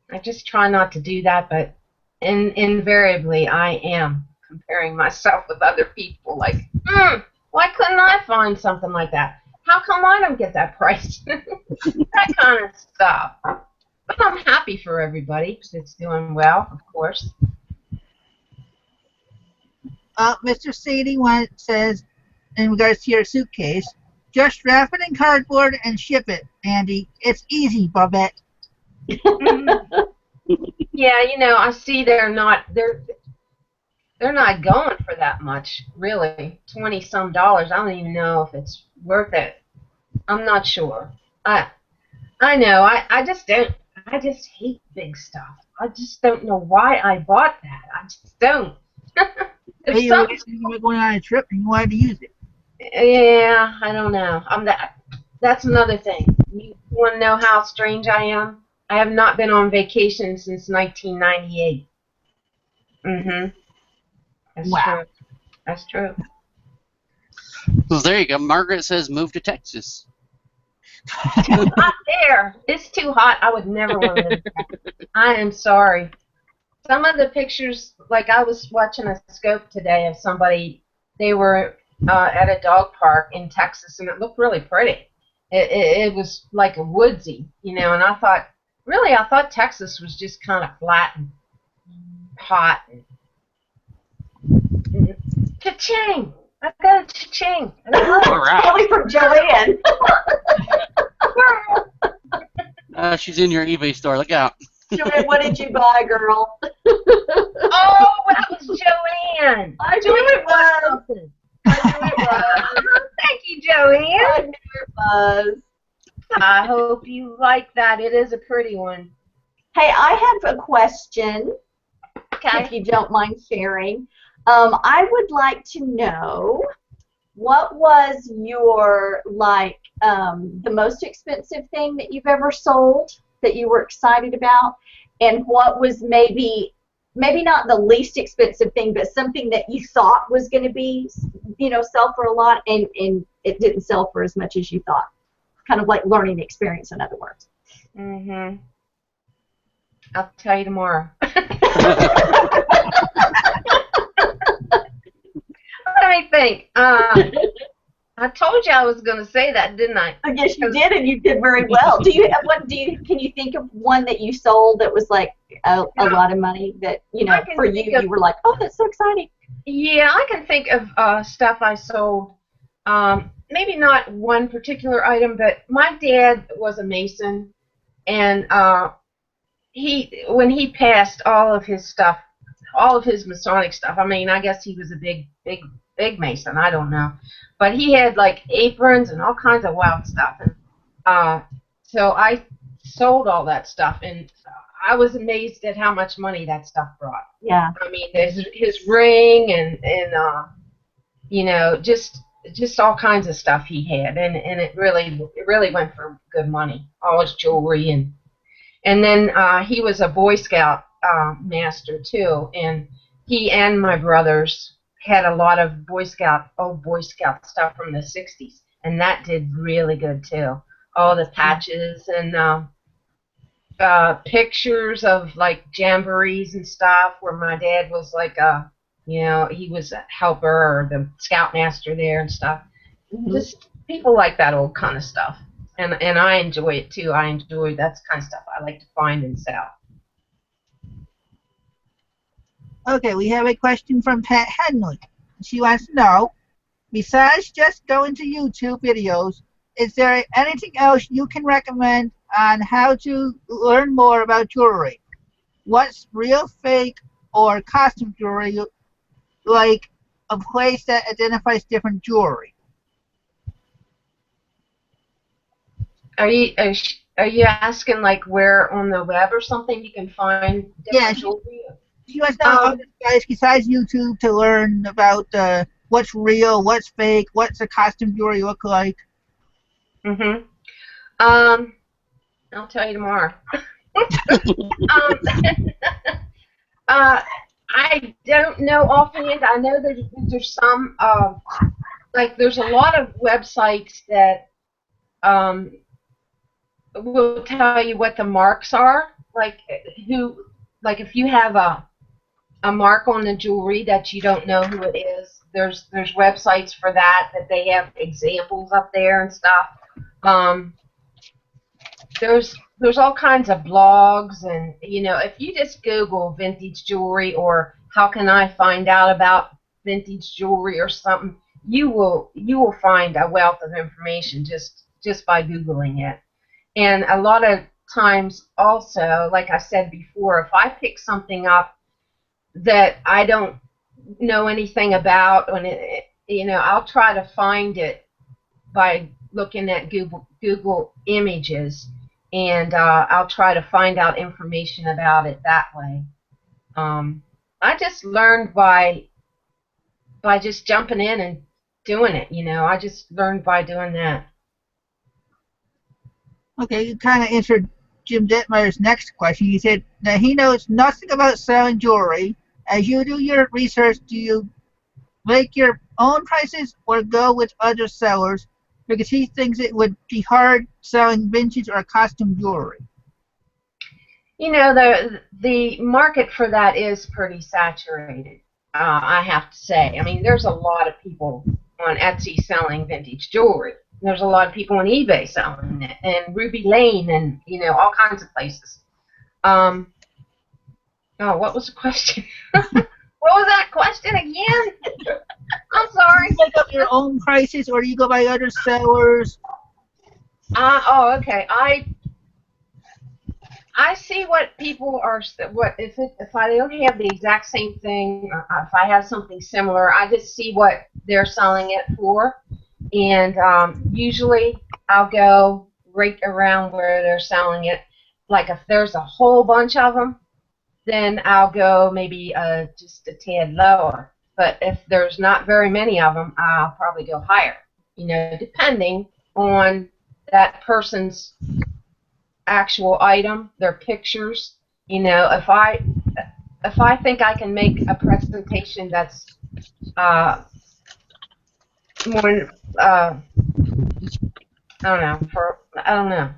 Speaker 2: I just try not to do that, but invariably I am comparing myself with other people. Like, why couldn't I find something like that? How come I don't get that price? That kind of stuff. But I'm happy for everybody because it's doing well, of course.
Speaker 1: Mr. Sadie says, in regards to your suitcase, just wrap it in cardboard and ship it, Andy. It's easy, Babette.
Speaker 2: Yeah, I see they're not going for that much, really. $20-some. I don't even know if it's worth it. I'm not sure. I know. I just hate big stuff. I just don't know why I bought that. I just don't.
Speaker 1: Maybe you were going on a trip and you wanted to use it.
Speaker 2: Yeah, I don't know. That's another thing. You want to know how strange I am? I have not been on vacation since 1998. That's true. That's true.
Speaker 3: Well, there you go. Margaret says move to Texas.
Speaker 2: Too hot there. It's too hot. I would never want to live there. I am sorry. Some of the pictures, like I was watching a scope today of somebody, they were at a dog park in Texas, and it looked really pretty. It was like a woodsy, and I thought Texas was just kind of flat and hot. Cha-ching! I got a cha-ching.
Speaker 3: All right.
Speaker 4: Probably from Joanne.
Speaker 3: She's in your eBay store. Look out.
Speaker 4: Joanne, what did you buy, girl?
Speaker 2: Oh, that was Joanne.
Speaker 4: I knew it was.
Speaker 2: Thank you, Joanne.
Speaker 4: I knew it was.
Speaker 2: I hope you like that. It is a pretty one.
Speaker 4: Hey, I have a question,
Speaker 2: Okay.
Speaker 4: if you don't mind sharing. I would like to know what was your, like, the most expensive thing that you've ever sold that you were excited about? And what was maybe not the least expensive thing, but something that you thought was going to be, sell for a lot, and it didn't sell for as much as you thought? Kind of like learning experience, in other words.
Speaker 2: Mhm. I'll tell you tomorrow. Let me think. I told you I was going to say that, didn't I?
Speaker 4: I guess you did, and you did very well. Can you think of one that you sold that was like a lot of money that, for you were like, oh, that's so exciting?
Speaker 2: Yeah, I can think of stuff I sold. Maybe not one particular item, but my dad was a Mason, and when he passed, all of his stuff, all of his Masonic stuff. I mean, I guess he was a big Mason. I don't know, but he had like aprons and all kinds of wild stuff. And so I sold all that stuff, and I was amazed at how much money that stuff brought.
Speaker 4: Yeah.
Speaker 2: I mean, his ring and just all kinds of stuff he had, and it really went for good money. All his jewelry, and then he was a Boy Scout master too, and he and my brothers had a lot of old Boy Scout stuff from the '60s, and that did really good too. All the patches and pictures of like jamborees and stuff where my dad was like he was a helper or the scoutmaster there and stuff. Mm-hmm. Just people like that old kind of stuff, and I enjoy it too. That's the kind of stuff I like to find and sell.
Speaker 1: Okay, we have a question from Pat Henley. She wants to know, besides just going to YouTube videos, is there anything else you can recommend on how to learn more about jewelry? What's real, fake, or costume jewelry, like a place that identifies different jewelry?
Speaker 2: Are you asking like where on the web or something you can find different jewelry?
Speaker 1: She wants to know other guys besides YouTube to learn about what's real, what's fake, what's a costume jewelry look like.
Speaker 2: Mhm. I'll tell you tomorrow. I don't know offhand. I know there's some like there's a lot of websites that will tell you what the marks are. Like if you have a mark on the jewelry that you don't know who it is, there's websites for that they have examples up there and stuff. There's all kinds of blogs, and if you just Google vintage jewelry or how can I find out about vintage jewelry or something, you will find a wealth of information just by Googling it. And a lot of times also, like I said before, if I pick something up that I don't know anything about, and I'll try to find it by looking at Google Images, and I'll try to find out information about it that way. I just learned by just jumping in and doing it. I just learned by doing that.
Speaker 1: Okay, you kind of answered Jim Detmeyer's next question. He said that he knows nothing about selling jewelry. As you do your research, do you make your own prices or go with other sellers? Because he thinks it would be hard selling vintage or costume jewelry.
Speaker 2: The market for that is pretty saturated, I have to say. I mean, there's a lot of people on Etsy selling vintage jewelry. There's a lot of people on eBay selling it, and Ruby Lane, and all kinds of places. What was the question? What was that question again? I'm sorry.
Speaker 1: Do you make up your own prices, or do you go by other sellers?
Speaker 2: Okay. I see what people are. If I don't have the exact same thing, if I have something similar, I just see what they're selling it for, and usually I'll go right around where they're selling it. Like if there's a whole bunch of them, then I'll go maybe just a tad lower. But if there's not very many of them, I'll probably go higher. You know, depending on that person's actual item, their pictures. You know, if I think I can make a presentation that's more I don't know,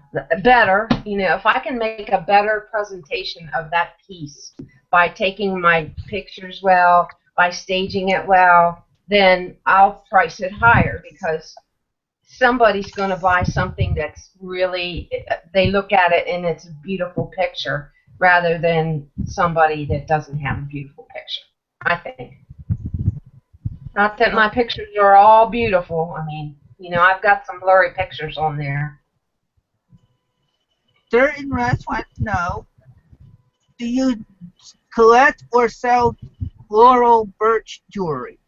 Speaker 2: better. You know, if I can make a better presentation of that piece by taking my pictures well, by staging it well, then I'll price it higher because somebody's going to buy something that's really, they look at it and it's a beautiful picture rather than somebody that doesn't have a beautiful picture, I think. Not that my pictures are all beautiful. I mean, you know, I've got some blurry pictures on there.
Speaker 1: Certain Russ wants to know, do you collect or sell Laurel Birch jewelry?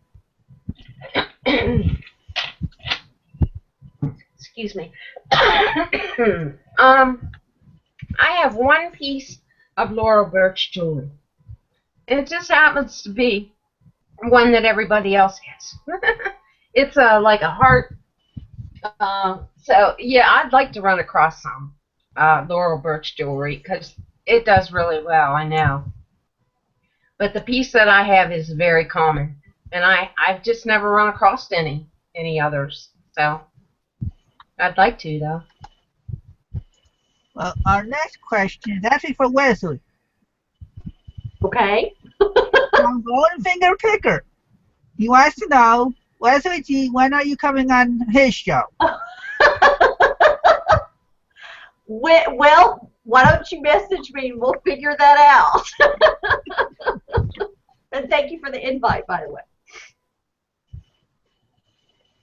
Speaker 2: Excuse me. I have one piece of Laurel Birch jewelry. It just happens to be one that everybody else has. It's like a heart. So yeah, I'd like to run across some Laurel Birch jewelry because it does really well, I know. But the piece that I have is very common, and I've just never run across any others. So I'd like to, though.
Speaker 1: Well, our next question is actually for Wesley.
Speaker 4: Okay.
Speaker 1: From Golden Finger Picker. He wants to know, Wesley G, when are you coming on his show?
Speaker 4: Well, why don't you message me and we'll figure that out. And thank you for the invite, by the way.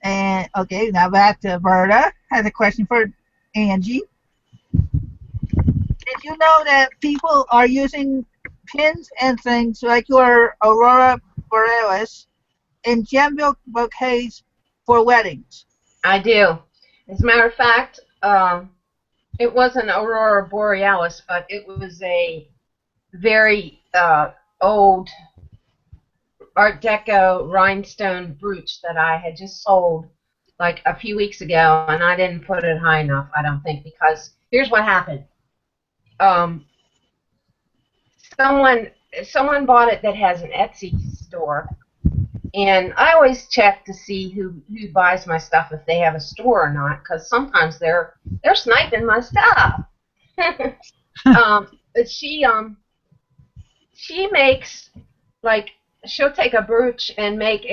Speaker 1: And okay, now back to Berta. Has a question for Angie. Did you know that people are using pins and things like your Aurora Borealis in gem bouquets for weddings?
Speaker 2: I do. As a matter of fact, it wasn't Aurora Borealis, but it was a very old Art Deco rhinestone brooch that I had just sold like a few weeks ago, and I didn't put it high enough, I don't think, because here's what happened. Someone bought it that has an Etsy store, and I always check to see who buys my stuff, if they have a store or not, because sometimes they're sniping my stuff. But she makes, like, she'll take a brooch and make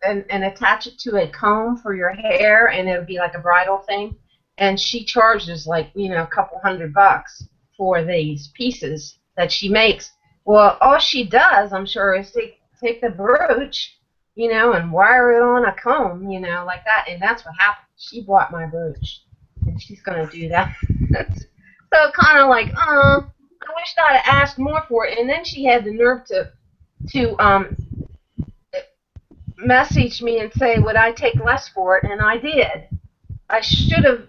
Speaker 2: and attach it to a comb for your hair, and it'll be like a bridal thing, and she charges like, you know, a couple $100 for these pieces that she makes. Well, all she does, I'm sure, is take the brooch, you know, and wire it on a comb, you know, like that, and that's what happened. She bought my brooch, and she's gonna do that. So kind of like, I wish I'd have asked more for it, and then she had the nerve to message me and say, would I take less for it, and I did. I should have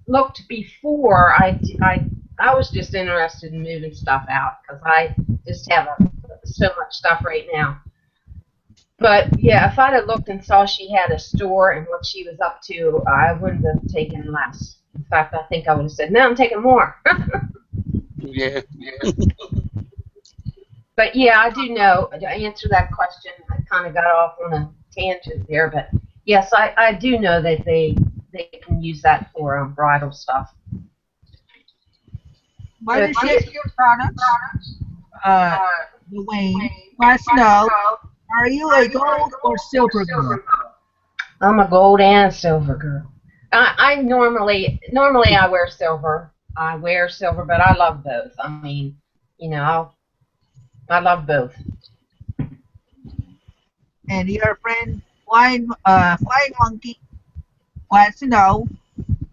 Speaker 2: looked before. I was just interested in moving stuff out because I just have so much stuff right now. But yeah, if I'd have looked and saw she had a store and what she was up to, I wouldn't have taken less. In fact, I think I would have said, no, I'm taking more.
Speaker 3: Yeah.
Speaker 2: But yeah, I do know, to answer that question, I kind of got off on a tangent there, but yes, I do know that they can use that for bridal stuff.
Speaker 1: What is your products? Dwayne wants to know, are you a gold or silver girl?
Speaker 2: I'm a gold and silver girl. I normally I wear silver. I wear silver, but I love both. I mean, you know, I love both.
Speaker 1: And your friend Flying Monkey wants to know,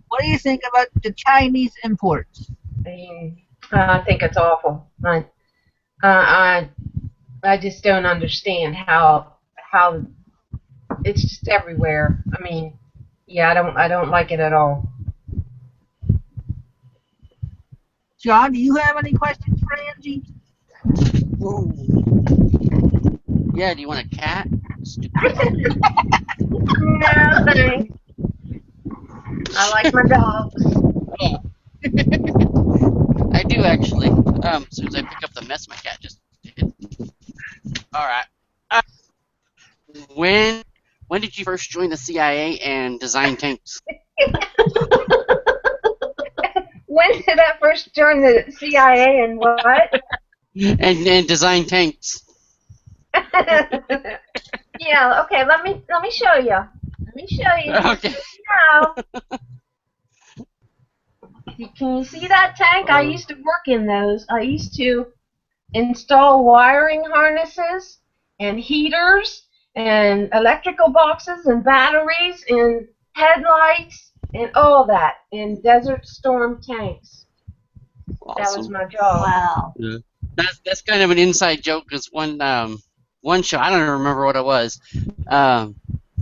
Speaker 1: what do you think about the Chinese imports?
Speaker 2: I think it's awful. I just don't understand how it's just everywhere. I mean, yeah, I don't like it at all.
Speaker 1: John, do you have any questions for Angie?
Speaker 3: Yeah, do you want a cat? Stupid.
Speaker 2: No, thanks. I like my dogs.
Speaker 3: I do actually. As soon as I pick up the mess my cat just did. All right. When did you first join the CIA and design tanks?
Speaker 2: When did I first join the CIA and what?
Speaker 3: and design tanks.
Speaker 2: Yeah, okay, let me show you. Let me show you.
Speaker 3: Okay.
Speaker 2: Now, can you see that tank? I used to work in those. I used to install wiring harnesses and heaters and electrical boxes and batteries and headlights and all that in Desert Storm tanks.
Speaker 3: Awesome.
Speaker 2: That was my job.
Speaker 4: Wow.
Speaker 3: Yeah. That's kind of an inside joke because one show, I don't even remember what it was.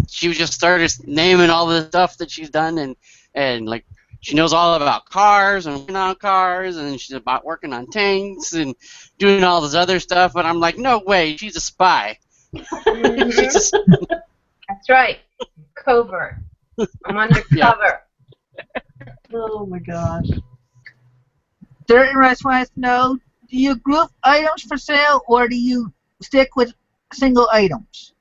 Speaker 3: She just started naming all the stuff that she's done and like she knows all about cars and working on cars and she's about working on tanks and doing all this other stuff. And I'm like, no way, she's a spy.
Speaker 2: Mhm.
Speaker 3: She's
Speaker 2: That's right. Covert. I'm undercover.
Speaker 4: Oh my gosh.
Speaker 1: Certain restaurants know, do you group items for sale or do you stick with single items?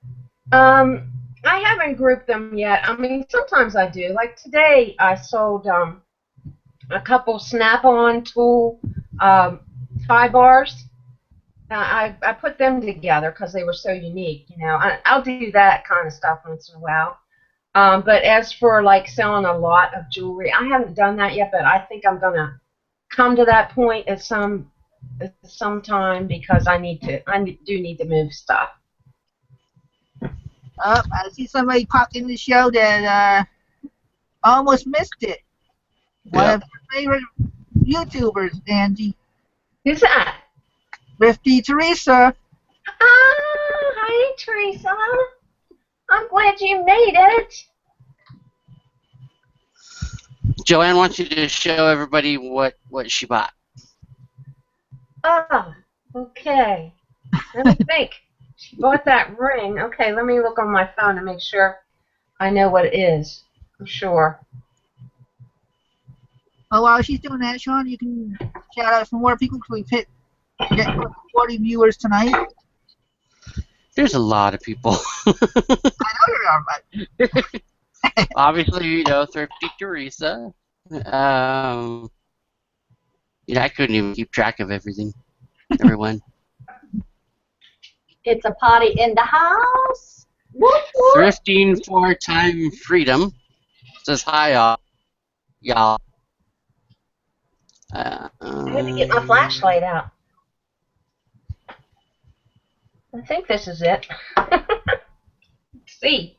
Speaker 2: I haven't grouped them yet. I mean, sometimes I do. Like today, I sold a couple Snap-on tool tie bars. I put them together because they were so unique. You know, I'll do that kind of stuff once in a while. But as for like selling a lot of jewelry, I haven't done that yet. But I think I'm gonna come to that point at some time because I do need to move stuff.
Speaker 1: I see somebody popped in the show that almost missed it. One of your favorite YouTubers, Angie.
Speaker 2: Who's that?
Speaker 1: Thrifty Teresa.
Speaker 2: Hi, Teresa. I'm glad you made it.
Speaker 3: Joanne wants you to show everybody what she bought.
Speaker 2: Oh, okay. Let me think. She bought that ring. Okay, let me look on my phone to make sure I know what it is. I'm sure.
Speaker 1: Oh, while she's doing that, Sean, you can shout out some more people because we've hit 40 viewers tonight.
Speaker 3: There's a lot of people.
Speaker 1: I know there are, but
Speaker 3: Obviously, you know, Thrifty Teresa. Yeah, I couldn't even keep track of everything. Everyone.
Speaker 4: It's a party in the house. Whoop, whoop.
Speaker 3: Thrifting for time freedom. Says hi, y'all.
Speaker 2: I had to get my flashlight out. I think this is it. Let's see.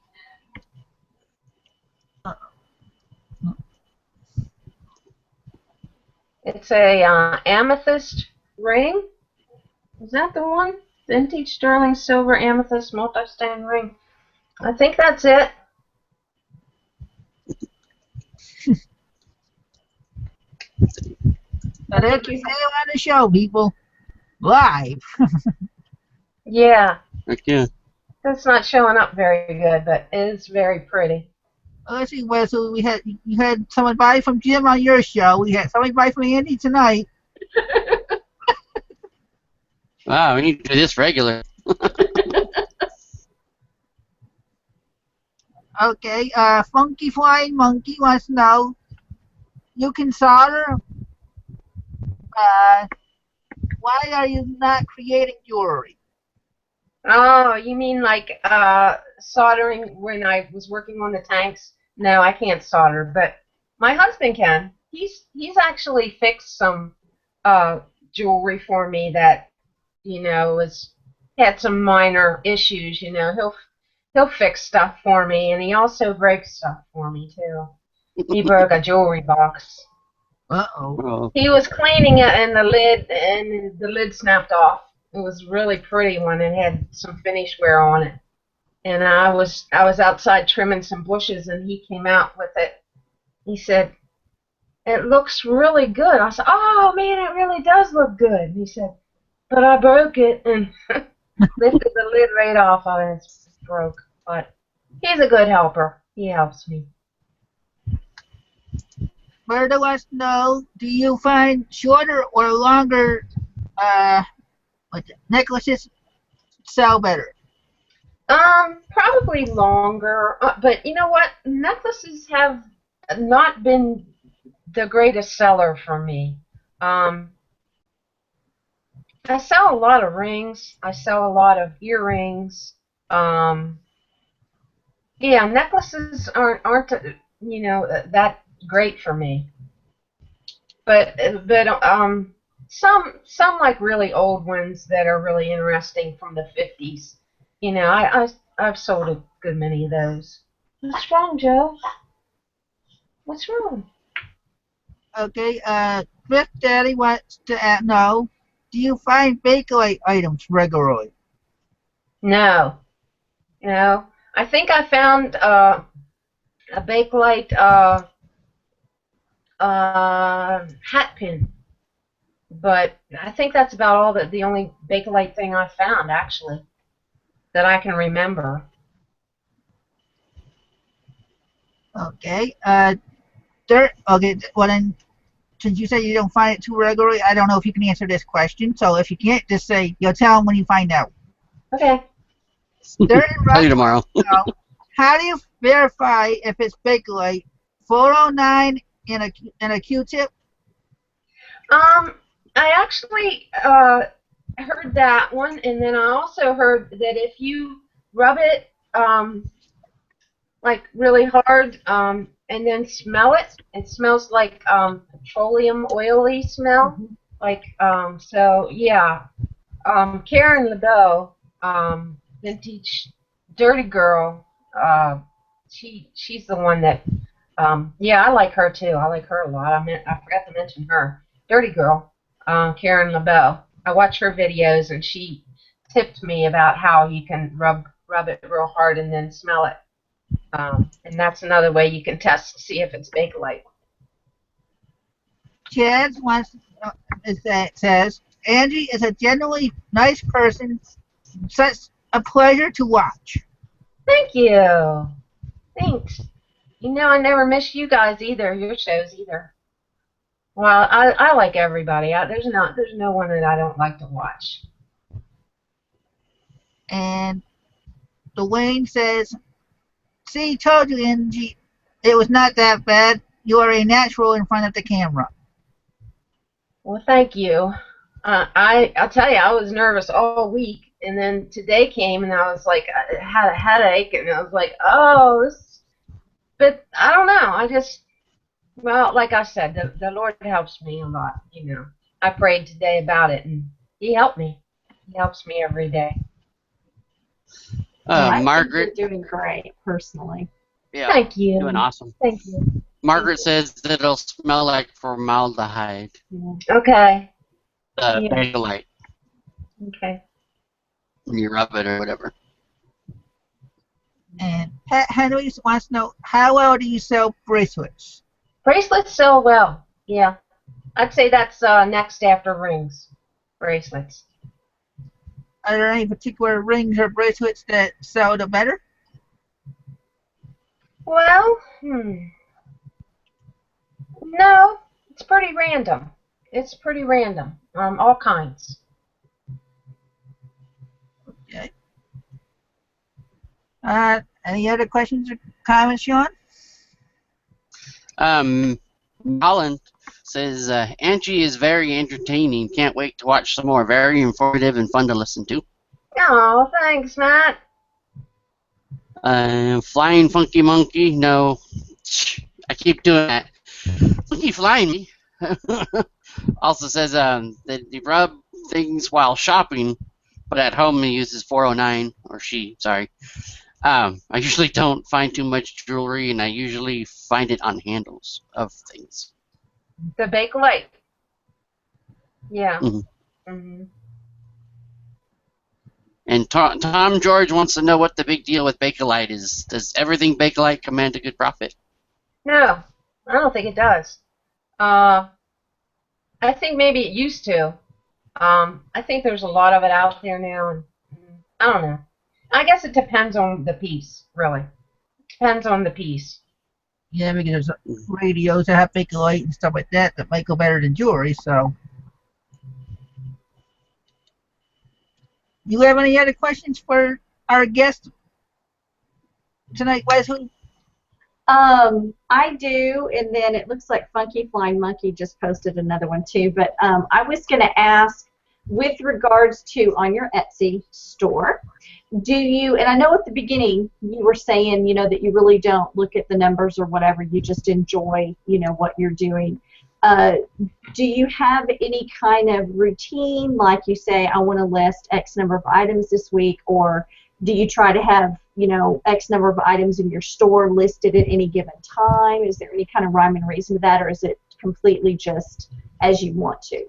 Speaker 2: It's a amethyst ring. Is that the one? Vintage sterling silver amethyst multi-stand ring. I think that's it.
Speaker 1: that is the same on the show, people. Live.
Speaker 2: Yeah.
Speaker 3: Okay.
Speaker 2: That's not showing up very good, but it is very pretty.
Speaker 1: Let's see, Wesley, you had someone buy from Jim on your show. We had somebody buy from Andy tonight.
Speaker 3: Wow, we need to do this regular.
Speaker 1: Okay, Funky Flying Monkey wants to know, you can solder. Why are you not creating jewelry?
Speaker 2: Oh, you mean like soldering when I was working on the tanks? No, I can't solder, but my husband can. He's actually fixed some jewelry for me that, you know, had some minor issues. You know, he'll fix stuff for me, and he also breaks stuff for me too. He broke a jewelry box.
Speaker 1: Uh-oh.
Speaker 3: Oh.
Speaker 2: He was cleaning it, and the lid snapped off. It was really pretty one. It had some finish wear on it. And I was outside trimming some bushes, and he came out with it. He said, "It looks really good." I said, "Oh man, it really does look good." And he said, "But I broke it." And Lifted the lid right off of it. It's broke. But he's a good helper. He helps me.
Speaker 1: Berta wants to know, do you find shorter or longer necklaces sell better?
Speaker 2: Probably longer. But you know what? Necklaces have not been the greatest seller for me. Um, I sell a lot of rings. I sell a lot of earrings. Um, yeah, necklaces aren't that great for me. But some like really old ones that are really interesting from the 50s. I've sold a good many of those. What's wrong, Joe? What's wrong?
Speaker 1: Okay, Thrift Daddy wants to know, do you find Bakelite items regularly?
Speaker 2: No, no. I think I found a Bakelite hat pin, but I think that's about all the only Bakelite thing I found actually that I can remember.
Speaker 1: Okay, okay, well then, since you said you don't find it too regularly, I don't know if you can answer this question. So if you can't, just say, you'll tell them when you find out.
Speaker 2: Okay.
Speaker 3: Tell you tomorrow.
Speaker 1: How do you verify if it's Bakelite? 409 in a Q-tip?
Speaker 2: I actually heard that one, and then I also heard that if you rub it like really hard and then smell it, it smells like petroleum oily smell. Like so yeah. Karen LeBeau, vintage dirty girl. She's the one that yeah, I like her too. I like her a lot. I forgot to mention her. Dirty girl, Karen LeBeau. I watch her videos, and she tipped me about how you can rub it real hard and then smell it. And that's another way you can test to see if it's Bakelite.
Speaker 1: Chad wants says, Angie is a genuinely nice person. Such a pleasure to watch.
Speaker 2: Thank you. Thanks. I never miss you guys either, your shows either. Well, I like everybody. There's no one that I don't like to watch.
Speaker 1: And Dwayne says, see, told you, Angie, it was not that bad. You are a natural in front of the camera.
Speaker 2: Well, thank you. I'll tell you, I was nervous all week, and then today came, and I was like, I had a headache, and I was like, oh, but I don't know. Well, like I said, the Lord helps me a lot. I prayed today about it, and He helped me. He helps me every day.
Speaker 3: Margaret.
Speaker 4: I think you're doing great, personally.
Speaker 3: Yeah.
Speaker 2: Thank you.
Speaker 3: Doing awesome.
Speaker 2: Thank you.
Speaker 3: Margaret says that it'll smell like formaldehyde.
Speaker 2: Okay.
Speaker 3: Bakelite.
Speaker 2: Okay.
Speaker 3: When you rub it or whatever.
Speaker 1: And Pat Henry wants to know, how well do you sell bracelets?
Speaker 2: Bracelets sell well. Yeah. I'd say that's next after rings. Bracelets.
Speaker 1: Are there any particular rings or bracelets that sell the better?
Speaker 2: Well, no, it's pretty random. It's pretty random. All kinds.
Speaker 1: Okay. Any other questions or comments, Sean?
Speaker 3: Holland says, Angie is very entertaining. Can't wait to watch some more. Very informative and fun to listen to.
Speaker 2: Oh, thanks, Matt.
Speaker 3: Flying Funky Monkey. No, I keep doing that. Funky flying me. Also says that you rub things while shopping, but at home he uses 409, or she, sorry. I usually don't find too much jewelry, and I usually find it on handles of things.
Speaker 2: The Bakelite. Yeah.
Speaker 3: Mm-hmm.
Speaker 2: Mm-hmm.
Speaker 3: And Tom George wants to know what the big deal with Bakelite is. Does everything Bakelite command a good profit?
Speaker 2: No, I don't think it does. I think maybe it used to. I think there's a lot of it out there now, and I don't know. I guess it depends on the piece, really. Depends on the piece.
Speaker 1: Yeah, because there's radios that have Bakelite and stuff like that might go better than jewelry. So, you have any other questions for our guest tonight, Wesley?
Speaker 4: I do, and then it looks like Funky Flying Monkey just posted another one too. But I was going to ask, with regards to on your Etsy store, do you, and I know at the beginning you were saying, you know, that you really don't look at the numbers or whatever, you just enjoy, you know, what you're doing. Do you have any kind of routine, like you say, I want to list X number of items this week, or do you try to have, you know, X number of items in your store listed at any given time? Is there any kind of rhyme and reason to that, or is it completely just as you want to?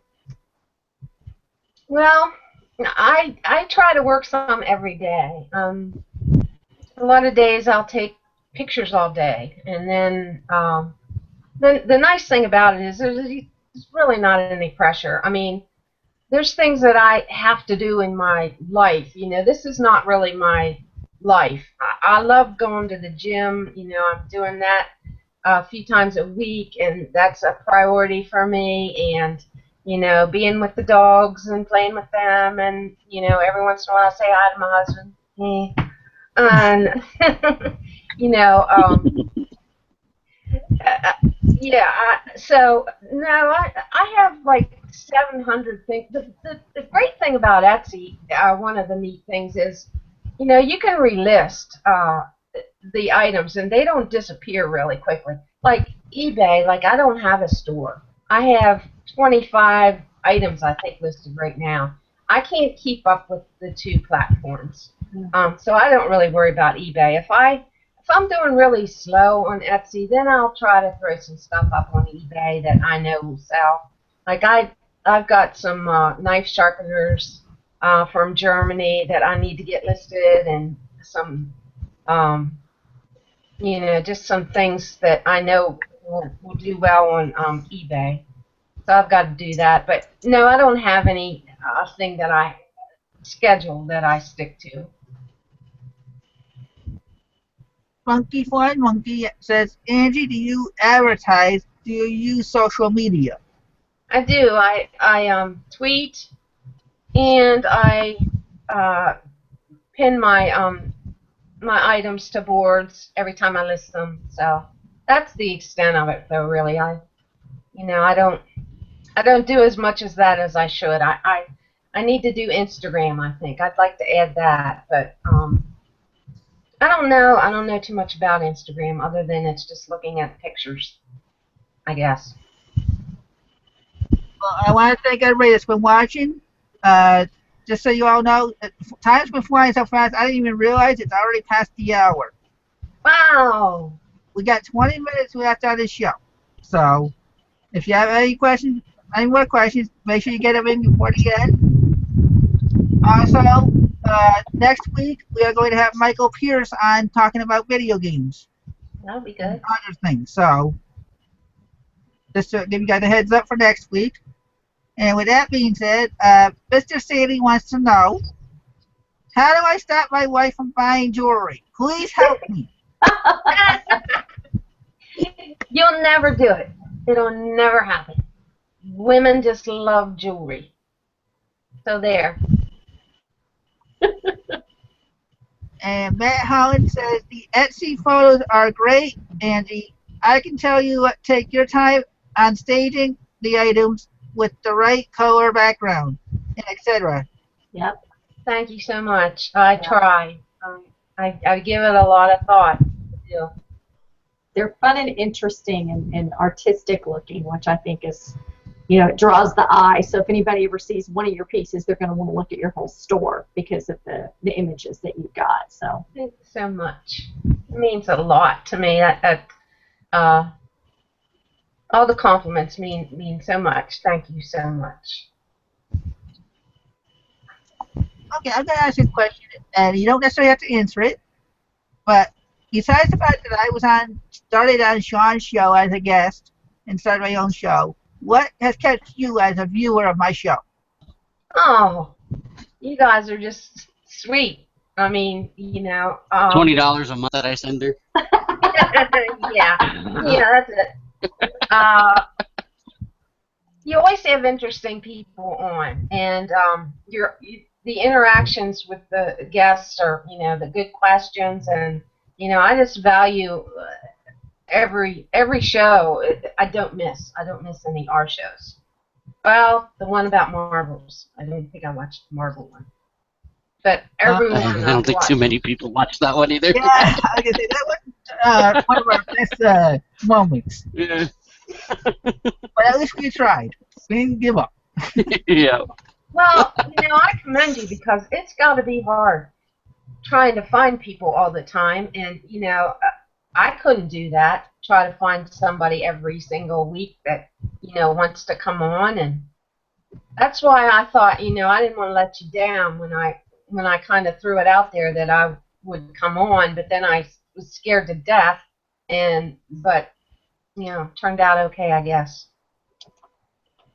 Speaker 2: Well, I try to work some every day. A lot of days I'll take pictures all day, and then the nice thing about it is there's really not any pressure. I mean, there's things that I have to do in my life. You know, this is not really my life. I love going to the gym. You know, I'm doing that a few times a week, and that's a priority for me. And you know, being with the dogs and playing with them, and you know, every once in a while I say hi to my husband. And you know, yeah. So no, I have like 700 things. The great thing about Etsy, one of the neat things is, you know, you can relist the items, and they don't disappear really quickly. Like eBay, like I don't have a store. I have 25 items I think listed right now. I can't keep up with the two platforms, so I don't really worry about eBay. If I'm doing really slow on Etsy, then I'll try to throw some stuff up on eBay that I know will sell. Like I've got some knife sharpeners from Germany that I need to get listed, and some you know, just some things that I know will do well on eBay. So I've got to do that. But no, I don't have any thing that I schedule that I stick to.
Speaker 1: Funky Flying Monkey says, Angie, do you advertise? Do you use social media?
Speaker 2: I do. I tweet, and I pin my my items to boards every time I list them. So that's the extent of it, though. Really, you know, I don't do as much as that as I should. I need to do Instagram. I think I'd like to add that, but I don't know. I don't know too much about Instagram other than it's just looking at pictures, I guess.
Speaker 1: Well, I want to thank everybody that's been watching. Just so you all know, time's been flying so fast, I didn't even realize it's already past the hour.
Speaker 2: Wow.
Speaker 1: We got 20 minutes left on this show. So, if you have any questions, any more questions, make sure you get them in before the end. Also, next week we are going to have Michael Pierce on talking about video games.
Speaker 2: That'll be good.
Speaker 1: And other things. So, just to give you guys a heads up for next week. And with that being said, Mr. Sandy wants to know, how do I stop my wife from buying jewelry? Please help me.
Speaker 2: You'll never do it. It'll never happen. Women just love jewelry. So there.
Speaker 1: And Matt Holland says, the Etsy photos are great, Angie. I can tell you what, take your time on staging the items with the right color background, and etc.
Speaker 4: Yep.
Speaker 2: Thank you so much. I try. I give it a lot of thought. Yeah.
Speaker 4: They're fun and interesting and artistic looking, which I think is, you know, it draws the eye. So if anybody ever sees one of your pieces, they're going to want to look at your whole store because of the images that you've got. So
Speaker 2: Thank you so much. It means a lot to me. All the compliments mean so much. Thank you so much.
Speaker 1: Okay, I'm going to ask you a question, and you don't necessarily have to answer it, but besides the fact that I started on Sean's show as a guest and started my own show, what has kept you as a viewer of my show?
Speaker 2: Oh, you guys are just sweet. I mean,
Speaker 3: $20 a month that I send her.
Speaker 2: yeah, that's it. You always have interesting people on, and the interactions with the guests are, the good questions, and I just value every show. I don't miss any our shows. Well, the one about marbles. I don't think I watched the marble one, but everyone
Speaker 3: I don't think too many people watch that one either.
Speaker 1: Yeah, I can say that was one of our best moments.
Speaker 3: Yeah.
Speaker 1: But at least we tried. We didn't give up.
Speaker 3: Yeah.
Speaker 2: Well, I commend you because it's got to be hard trying to find people all the time, and I couldn't do that. Try to find somebody every single week that wants to come on, and that's why I thought I didn't want to let you down when I kind of threw it out there that I would come on, but then I was scared to death, but turned out okay, I guess.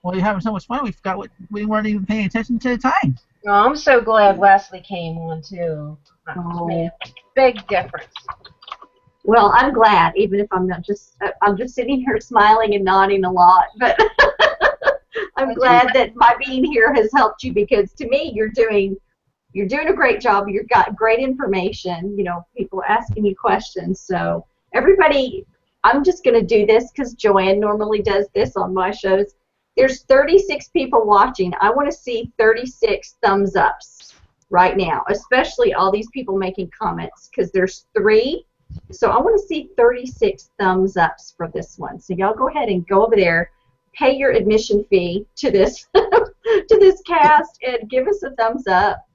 Speaker 1: Well, you're having so much fun. We forgot we weren't even paying attention to the time.
Speaker 2: Well, I'm so glad Wesley came on too.
Speaker 4: Oh.
Speaker 2: Made a big difference.
Speaker 4: Well, I'm glad, even if I'm just sitting here smiling and nodding a lot, but I'm glad that my being here has helped you, because to me, you're doing a great job. You've got great information. People asking you questions. So everybody, I'm just going to do this because Joanne normally does this on my shows. There's 36 people watching. I want to see 36 thumbs ups right now, especially all these people making comments, because there's 3. So I want to see 36 thumbs ups for this one. So y'all go ahead and go over there, pay your admission fee to this to this cast, and give us a thumbs up.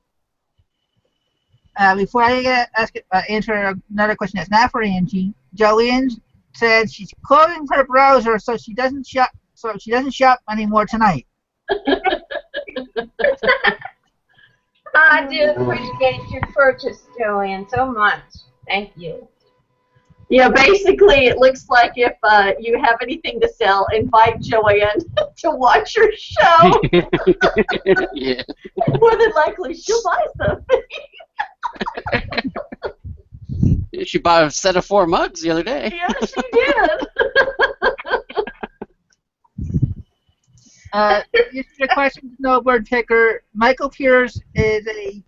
Speaker 1: Before I answer another question that's not for Angie, Joanne said she's closing her browser so she doesn't shop. So she doesn't shop anymore tonight.
Speaker 2: I do appreciate your purchase, Joanne, so much. Thank you.
Speaker 4: Yeah, basically, it looks like if you have anything to sell, invite Joanne to watch your show.
Speaker 3: Yeah.
Speaker 4: More than likely, she'll buy something.
Speaker 3: She bought a set of 4 mugs the other day.
Speaker 4: Yeah, she did.
Speaker 1: Just a question to Snowbird Picker. Michael Pierce is a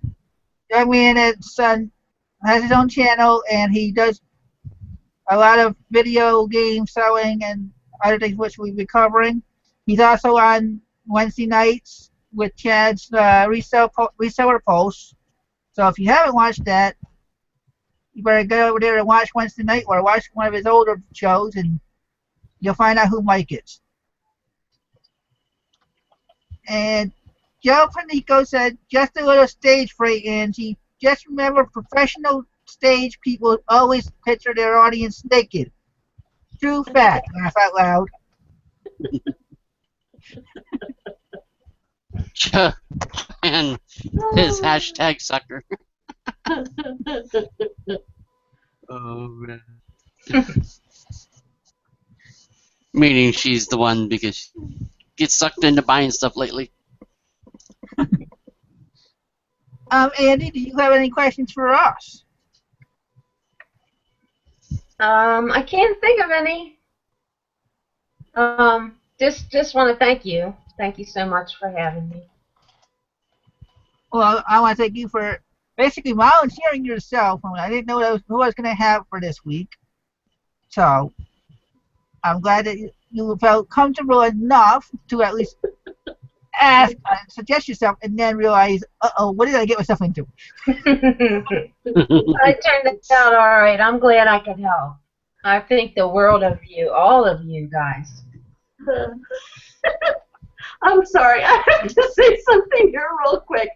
Speaker 1: young man that's has his own channel, and he does a lot of video game selling and other things which we'll be covering. He's also on Wednesday nights with Chad's reseller posts. So if you haven't watched that, you better go over there and watch Wednesday night or watch one of his older shows, and you'll find out who Mike is. And Joe Panico said, just a little stage fright, Angie. Just remember, professional stage people always picture their audience naked. True fact. Laugh out loud.
Speaker 3: And his hashtag sucker. Oh, man. Meaning she's the one because she gets sucked into buying stuff lately.
Speaker 1: Andy, do you have any questions for us?
Speaker 2: I can't think of any. Just want to thank you. Thank you so much for having me.
Speaker 1: Well, I want to thank you for basically volunteering yourself. I didn't know who I was going to have for this week. So I'm glad that you felt comfortable enough to at least ask, suggest yourself, and then realize, uh-oh, what did I get myself into?
Speaker 2: I turned it out all right. I'm glad I could help. I think the world of you, all of you guys.
Speaker 4: I'm sorry, I have to say something here real quick.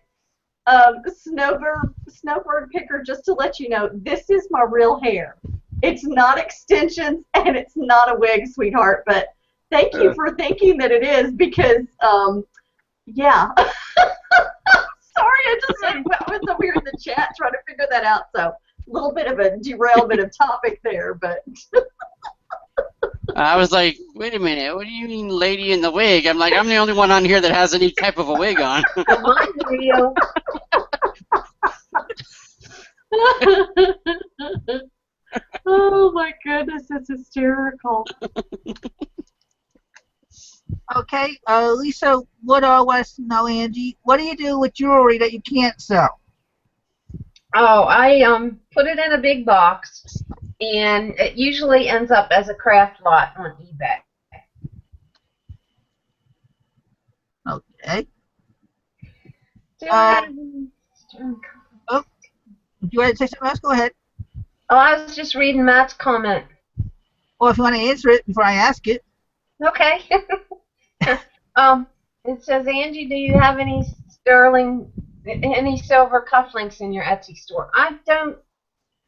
Speaker 4: Snowbird Picker, just to let you know, this is my real hair. It's not extensions and it's not a wig, sweetheart, but thank you for thinking that it is, because, yeah. Sorry, I was over here in the chat trying to figure that out, so a little bit of a derailment of topic there, but...
Speaker 3: I was like, wait a minute, what do you mean lady in the wig? I'm like, I'm the only one on here that has any type of a wig on.
Speaker 2: Mine's real.
Speaker 4: Oh my goodness, that's hysterical.
Speaker 1: Okay, Lisa Woodall wants to know, Angie, what do you do with jewelry that you can't sell?
Speaker 2: Oh, I put it in a big box, and it usually ends up as a craft lot on eBay.
Speaker 1: Okay.
Speaker 2: Do
Speaker 1: Uh,
Speaker 2: I?
Speaker 1: oh, do you want to say something else? Go ahead.
Speaker 2: Oh, I was just reading Matt's comment.
Speaker 1: Or if you want to answer it before I ask it.
Speaker 2: Okay. It says, Angie, do you have any silver cufflinks in your Etsy store? I don't.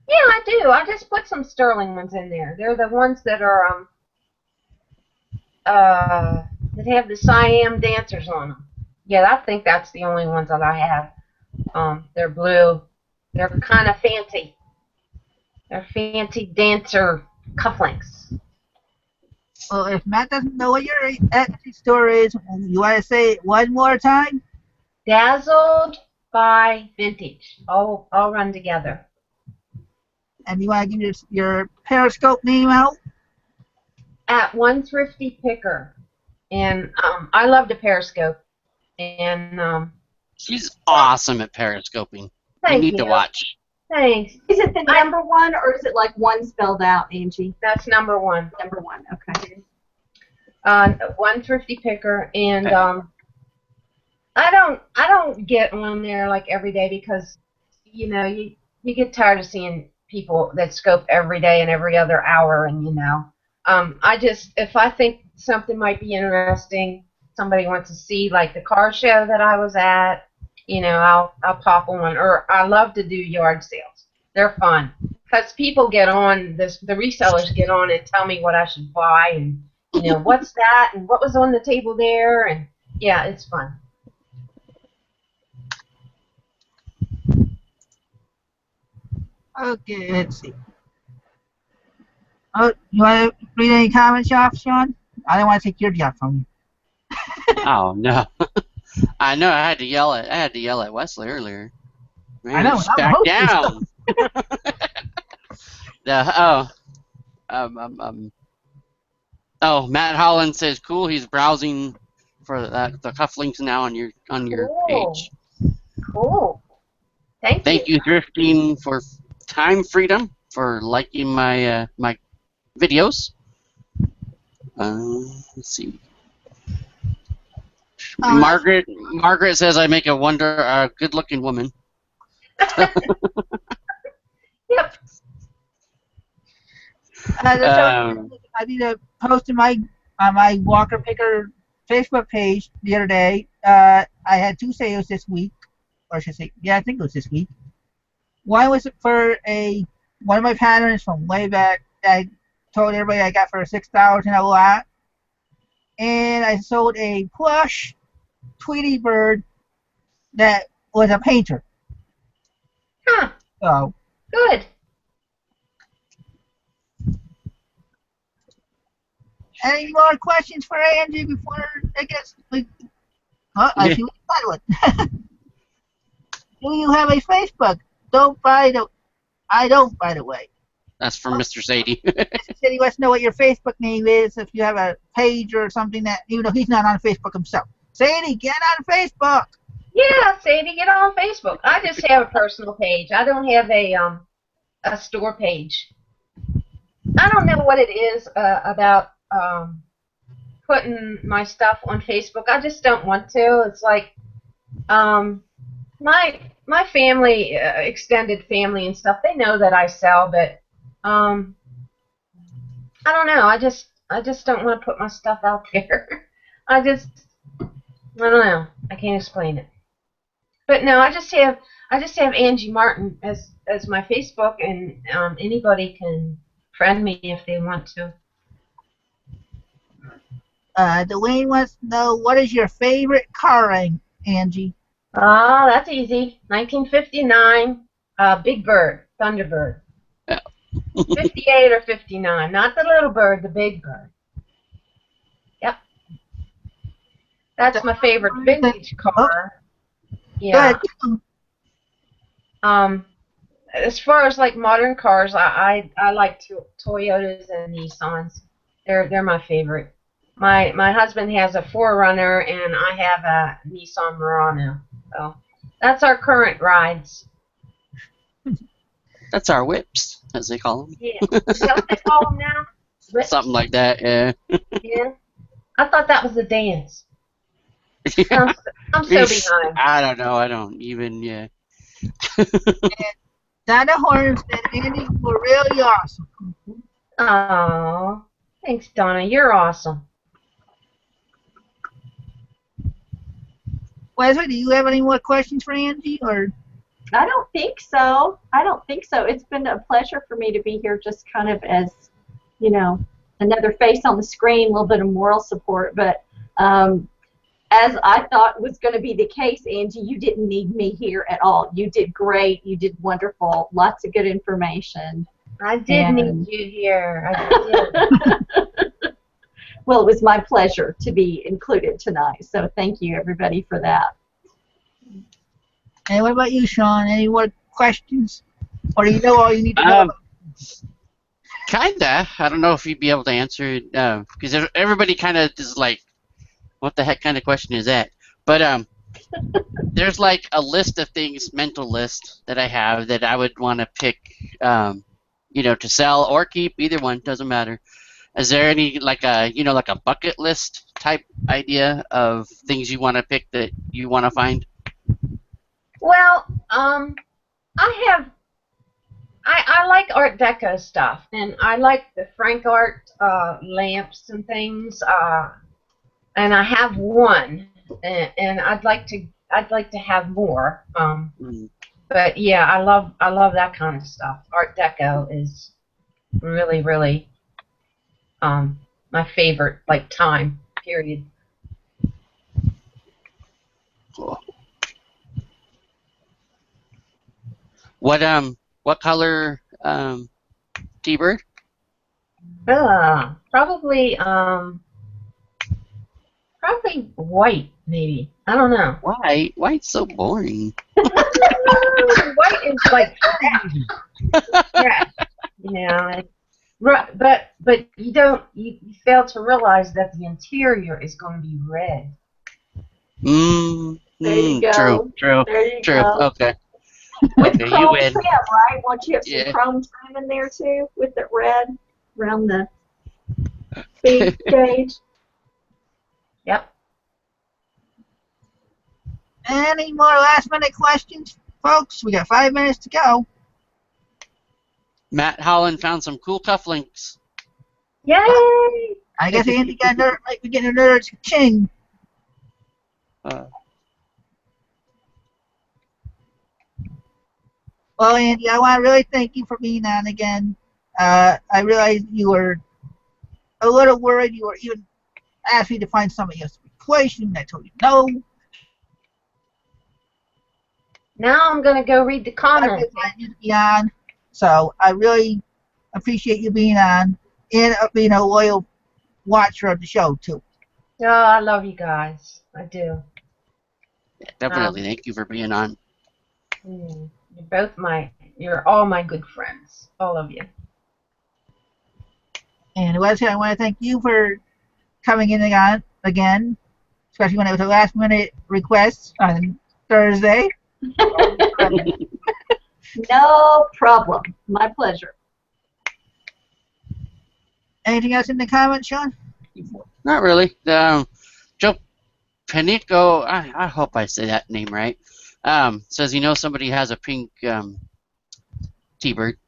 Speaker 2: Yeah, I do. I just put some sterling ones in there. They're the ones that are that have the Siam dancers on them. Yeah, I think that's the only ones that I have. They're blue. They're kind of fancy. They're fancy dancer cufflinks.
Speaker 1: Well, if Matt doesn't know what your Etsy store is, you want to say it one more time?
Speaker 2: Dazzled by Vintage. All run together.
Speaker 1: And you want to give your Periscope name out?
Speaker 2: At One Thrifty Picker. And I love the Periscope. And
Speaker 3: She's awesome at periscoping. You
Speaker 2: thank
Speaker 3: need
Speaker 2: you.
Speaker 3: to watch.
Speaker 2: Thanks.
Speaker 4: Is it the number one, or is it like one spelled out, Angie?
Speaker 2: That's number one.
Speaker 4: Number one, okay.
Speaker 2: One Thrifty Picker, and I don't get on there like every day because you get tired of seeing people that scope every day and every other hour, and I just, if I think something might be interesting, somebody wants to see, like the car show that I was at, I'll pop on. Or I love to do yard sales. They're fun because people get on this, the resellers get on and tell me what I should buy, and what's that and what was on the table there, and yeah, it's fun.
Speaker 1: Okay, let's see. Oh, you want to read any comments off, Sean? I don't want to take your job from you.
Speaker 3: Oh no. I know. I had to yell at Wesley earlier. Man,
Speaker 1: I know.
Speaker 3: just
Speaker 1: I'm
Speaker 3: back
Speaker 1: a
Speaker 3: down. Oh, Matt Holland says cool. He's browsing for the cufflinks now on your
Speaker 2: Cool.
Speaker 3: page.
Speaker 2: Cool.
Speaker 3: Thank you, Thrifting, for time freedom, for liking my my videos. Let's see. Margaret says I make a good-looking woman.
Speaker 2: Yep.
Speaker 1: I need to post on my Walker Picker Facebook page the other day. I had 2 sales this week, or I should say, yeah, I think it was this week. One was for one of my patterns from way back that I told everybody I got for $6 in a lot, and I sold a plush Tweety bird that was a painter.
Speaker 2: Huh.
Speaker 1: So
Speaker 2: Good.
Speaker 1: any more questions for Angie before I guess we? I see what you got one. Do you have a Facebook? I don't, by the way.
Speaker 3: That's from Mr. Sadie.
Speaker 1: Mr. Sadie wants to know what your Facebook name is, if you have a page or something that, even though he's not on Facebook himself. Sadie, get on Facebook.
Speaker 2: Yeah, Sadie, get on Facebook. I just have a personal page. I don't have a store page. I don't know what it is about putting my stuff on Facebook. I just don't want to. It's like my family, extended family and stuff, they know that I sell, but I don't know. I just don't want to put my stuff out there. I don't know. I can't explain it. But no, I just have Angie Martin as my Facebook, and anybody can friend me if they want to.
Speaker 1: Dwayne wants to know, what is your favorite car, Angie?
Speaker 2: Oh, that's easy. 1959, Big Bird, Thunderbird. 58 or 59, not the little bird, the big bird. Yep. That's my favorite vintage car. Yeah. as far as like modern cars, I like Toyotas and Nissans. They're my favorite. My husband has a 4Runner and I have a Nissan Murano. So that's our current rides.
Speaker 3: That's our whips, as they call them.
Speaker 2: Yeah. Is that what they call them now? Whips?
Speaker 3: Something like that, yeah.
Speaker 2: Yeah. I thought that was a dance.
Speaker 3: Yeah.
Speaker 2: I'm so behind.
Speaker 3: I don't know. I don't even, yeah.
Speaker 1: Donna Horns and Andy were really awesome.
Speaker 2: Oh, thanks, Donna. You're awesome.
Speaker 1: Wesley, do you have any more questions for Angie? Or
Speaker 4: I don't think so. I don't think so. It's been a pleasure for me to be here just kind of as, you know, another face on the screen, a little bit of moral support. But as I thought was going to be the case, Angie, you didn't need me here at all. You did great. You did wonderful. Lots of good information.
Speaker 2: I did need you here. I did.
Speaker 4: Well, it was my pleasure to be included tonight. So thank you, everybody, for that.
Speaker 1: and what about you, Sean? Any more questions? Or do you know all you need to know?
Speaker 3: Kinda. I don't know if you'd be able to answer it, because everybody kind of is like, what the heck kind of question is that? But there's like a list of things, mental list, that I have that I would want to pick, you know, to sell or keep. Either one, doesn't matter. Is there any like a, you know, like a bucket list type idea of things you want to pick that you want to find?
Speaker 2: Well, I like Art Deco stuff, and I like the Frank Art lamps and things. And I have one, and I'd like to have more. But yeah, I love that kind of stuff. Art Deco is really, really my favorite, like, time period.
Speaker 3: Cool. What color T-Bird?
Speaker 2: Probably white, maybe. I don't know.
Speaker 3: White? White's so boring.
Speaker 2: White is like yeah, yeah. But you fail to realize that the interior is going to be red.
Speaker 4: There you go.
Speaker 3: True.
Speaker 4: There you
Speaker 3: True.
Speaker 4: go.
Speaker 3: Okay.
Speaker 4: With
Speaker 3: Okay,
Speaker 4: chrome
Speaker 3: you win.
Speaker 4: trim, right? Won't you have some
Speaker 3: Yeah.
Speaker 4: chrome trim in there too, with the red around the speed gauge?
Speaker 2: Yep.
Speaker 1: Any more last-minute questions, folks? We got 5 minutes to go.
Speaker 3: Matt Holland found some cool cufflinks.
Speaker 2: Yay!
Speaker 1: I guess Andy might be getting another king. Well, Andy, I want to really thank you for being on again. I realized you were a little worried. You were even asked me to find somebody else to replace you, and I told you no.
Speaker 2: Now I'm gonna go read the
Speaker 1: I
Speaker 2: comments.
Speaker 1: really wanted you to be on, so I really appreciate you being on and being a loyal watcher of the show too.
Speaker 2: Oh, I love you guys. I do.
Speaker 3: Yeah, definitely. Thank you for being on.
Speaker 2: You're all my good friends. All of you.
Speaker 1: And Leslie, I want to thank you for coming in again, especially when it was a last-minute request on Thursday.
Speaker 4: No problem. My pleasure.
Speaker 1: Anything else in the comments, Sean?
Speaker 3: Not really. Joe Panico, I hope I say that name right, says he knows somebody has a pink T-Bird.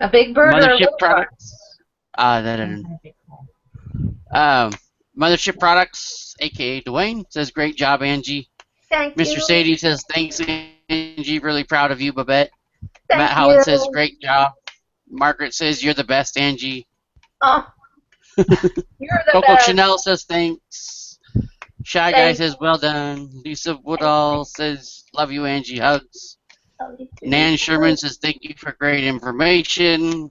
Speaker 2: A big bird or a
Speaker 3: Mothership
Speaker 2: little
Speaker 3: Products. Mothership Products, a.k.a. Dwayne, says, great job, Angie.
Speaker 2: Thank
Speaker 3: Mr.
Speaker 2: you.
Speaker 3: Sadie says, thanks, Angie. Really proud of you, Babette.
Speaker 2: Thank
Speaker 3: Matt Howland
Speaker 2: you.
Speaker 3: says, great job. Margaret says, you're the best, Angie.
Speaker 2: Oh, you're the
Speaker 3: Coco
Speaker 2: best.
Speaker 3: Chanel says, thanks. Shy Guy
Speaker 2: Thank
Speaker 3: says, well done. Lisa Woodall says, love you, Angie. Hugs. Nan Sherman says, thank you for great information.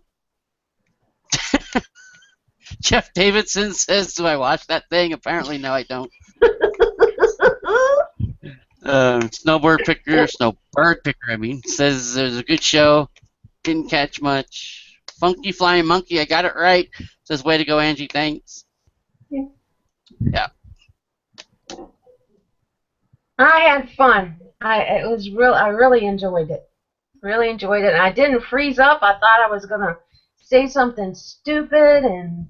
Speaker 3: Jeff Davidson says, do I watch that thing? Apparently, no, I don't. Snowbird picker, I mean, says there's a good show. Didn't catch much. Funky Flying Monkey, I got it right. Says, way to go, Angie, thanks. Yeah.
Speaker 2: I had fun. I really enjoyed it. Really enjoyed it. And I didn't freeze up. I thought I was gonna say something stupid and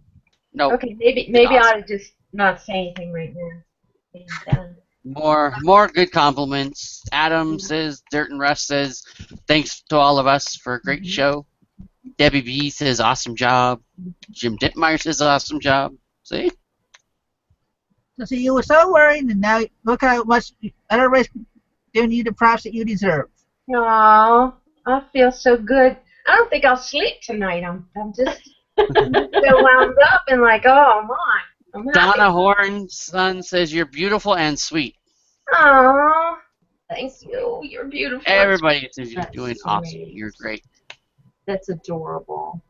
Speaker 3: Nope.
Speaker 2: okay, maybe I
Speaker 3: Awesome.
Speaker 2: ought to just not say anything right now. And,
Speaker 3: More good compliments. Adam says, Dirt and Russ says, thanks to all of us for a great show. Debbie B says, awesome job. Jim Dittmeyer says, awesome job. See?
Speaker 1: So see, you were so worried, and now look how much everybody's giving you the props that you deserve.
Speaker 2: aw, I feel so good. I don't think I'll sleep tonight. I'm just so wound up and like, oh my. I'm happy.
Speaker 3: Donna Horn's son says, you're beautiful and sweet.
Speaker 2: Aw, thank you. You're beautiful.
Speaker 3: Everybody says you're
Speaker 4: That's
Speaker 3: doing
Speaker 4: sweet.
Speaker 3: awesome. You're great.
Speaker 4: That's adorable.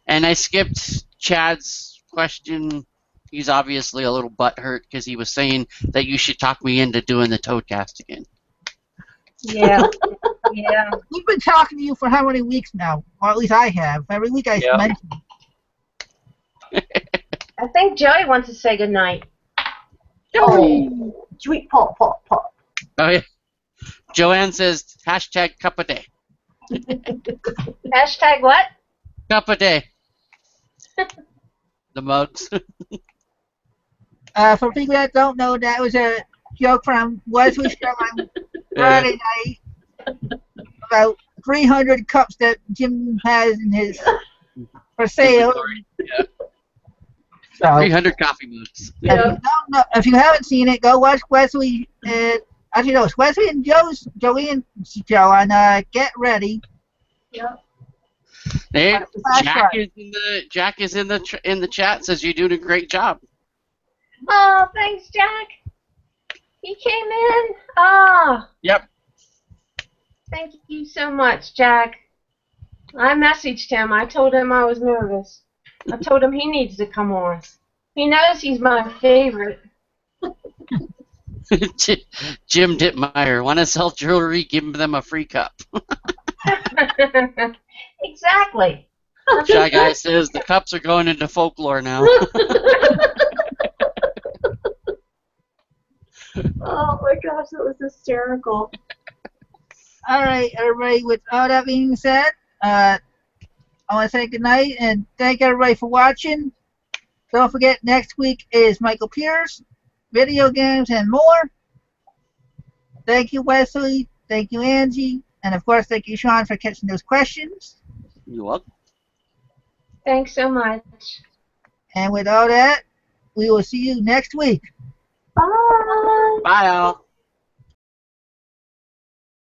Speaker 3: And I skipped Chad's question. He's obviously a little butthurt because he was saying that you should talk me into doing the Toadcast again.
Speaker 2: Yeah. Yeah.
Speaker 1: We've been talking to you for how many weeks now? Or at least I have. Every week I
Speaker 3: Yeah.
Speaker 1: mention
Speaker 2: I think Joey wants to say goodnight.
Speaker 4: Oh, sweet pop, pop, pop.
Speaker 3: Oh, yeah. Joanne says, hashtag cup a day.
Speaker 2: Hashtag what?
Speaker 3: Cup a day. The mugs.
Speaker 1: For people that don't know, that was a joke from Wesley's show on Friday night about 300 cups that Jim has in his for sale.
Speaker 3: Yeah.
Speaker 1: So,
Speaker 3: 300 coffee mugs.
Speaker 1: if you don't know, if you haven't seen it, go watch Wesley. Actually, no, it's Wesley and Joey and Joe on Get Ready.
Speaker 4: Yep.
Speaker 3: Hey,
Speaker 1: That's
Speaker 3: Jack
Speaker 1: right.
Speaker 3: is in the chat. Says you're doing a great job.
Speaker 2: Oh, thanks, Jack. He came in. Oh,
Speaker 3: Yep.
Speaker 2: thank you so much, Jack. I messaged him. I told him I was nervous. I told him he needs to come on. He knows he's my favorite.
Speaker 3: Jim Dittmeyer, want to sell jewelry? Give them a free cup.
Speaker 2: Exactly.
Speaker 3: Shy Guy says the cups are going into folklore now.
Speaker 4: Oh my gosh, that was hysterical.
Speaker 1: All right, everybody. With all that being said, I want to say good night and thank everybody for watching. Don't forget, next week is Michael Pierce, video games, and more. Thank you, Wesley. Thank you, Angie. And of course, thank you, Sean, for catching those questions.
Speaker 3: You're welcome.
Speaker 2: Thanks so much.
Speaker 1: And with all that, we will see you next week.
Speaker 4: Bye.
Speaker 3: Bye, all.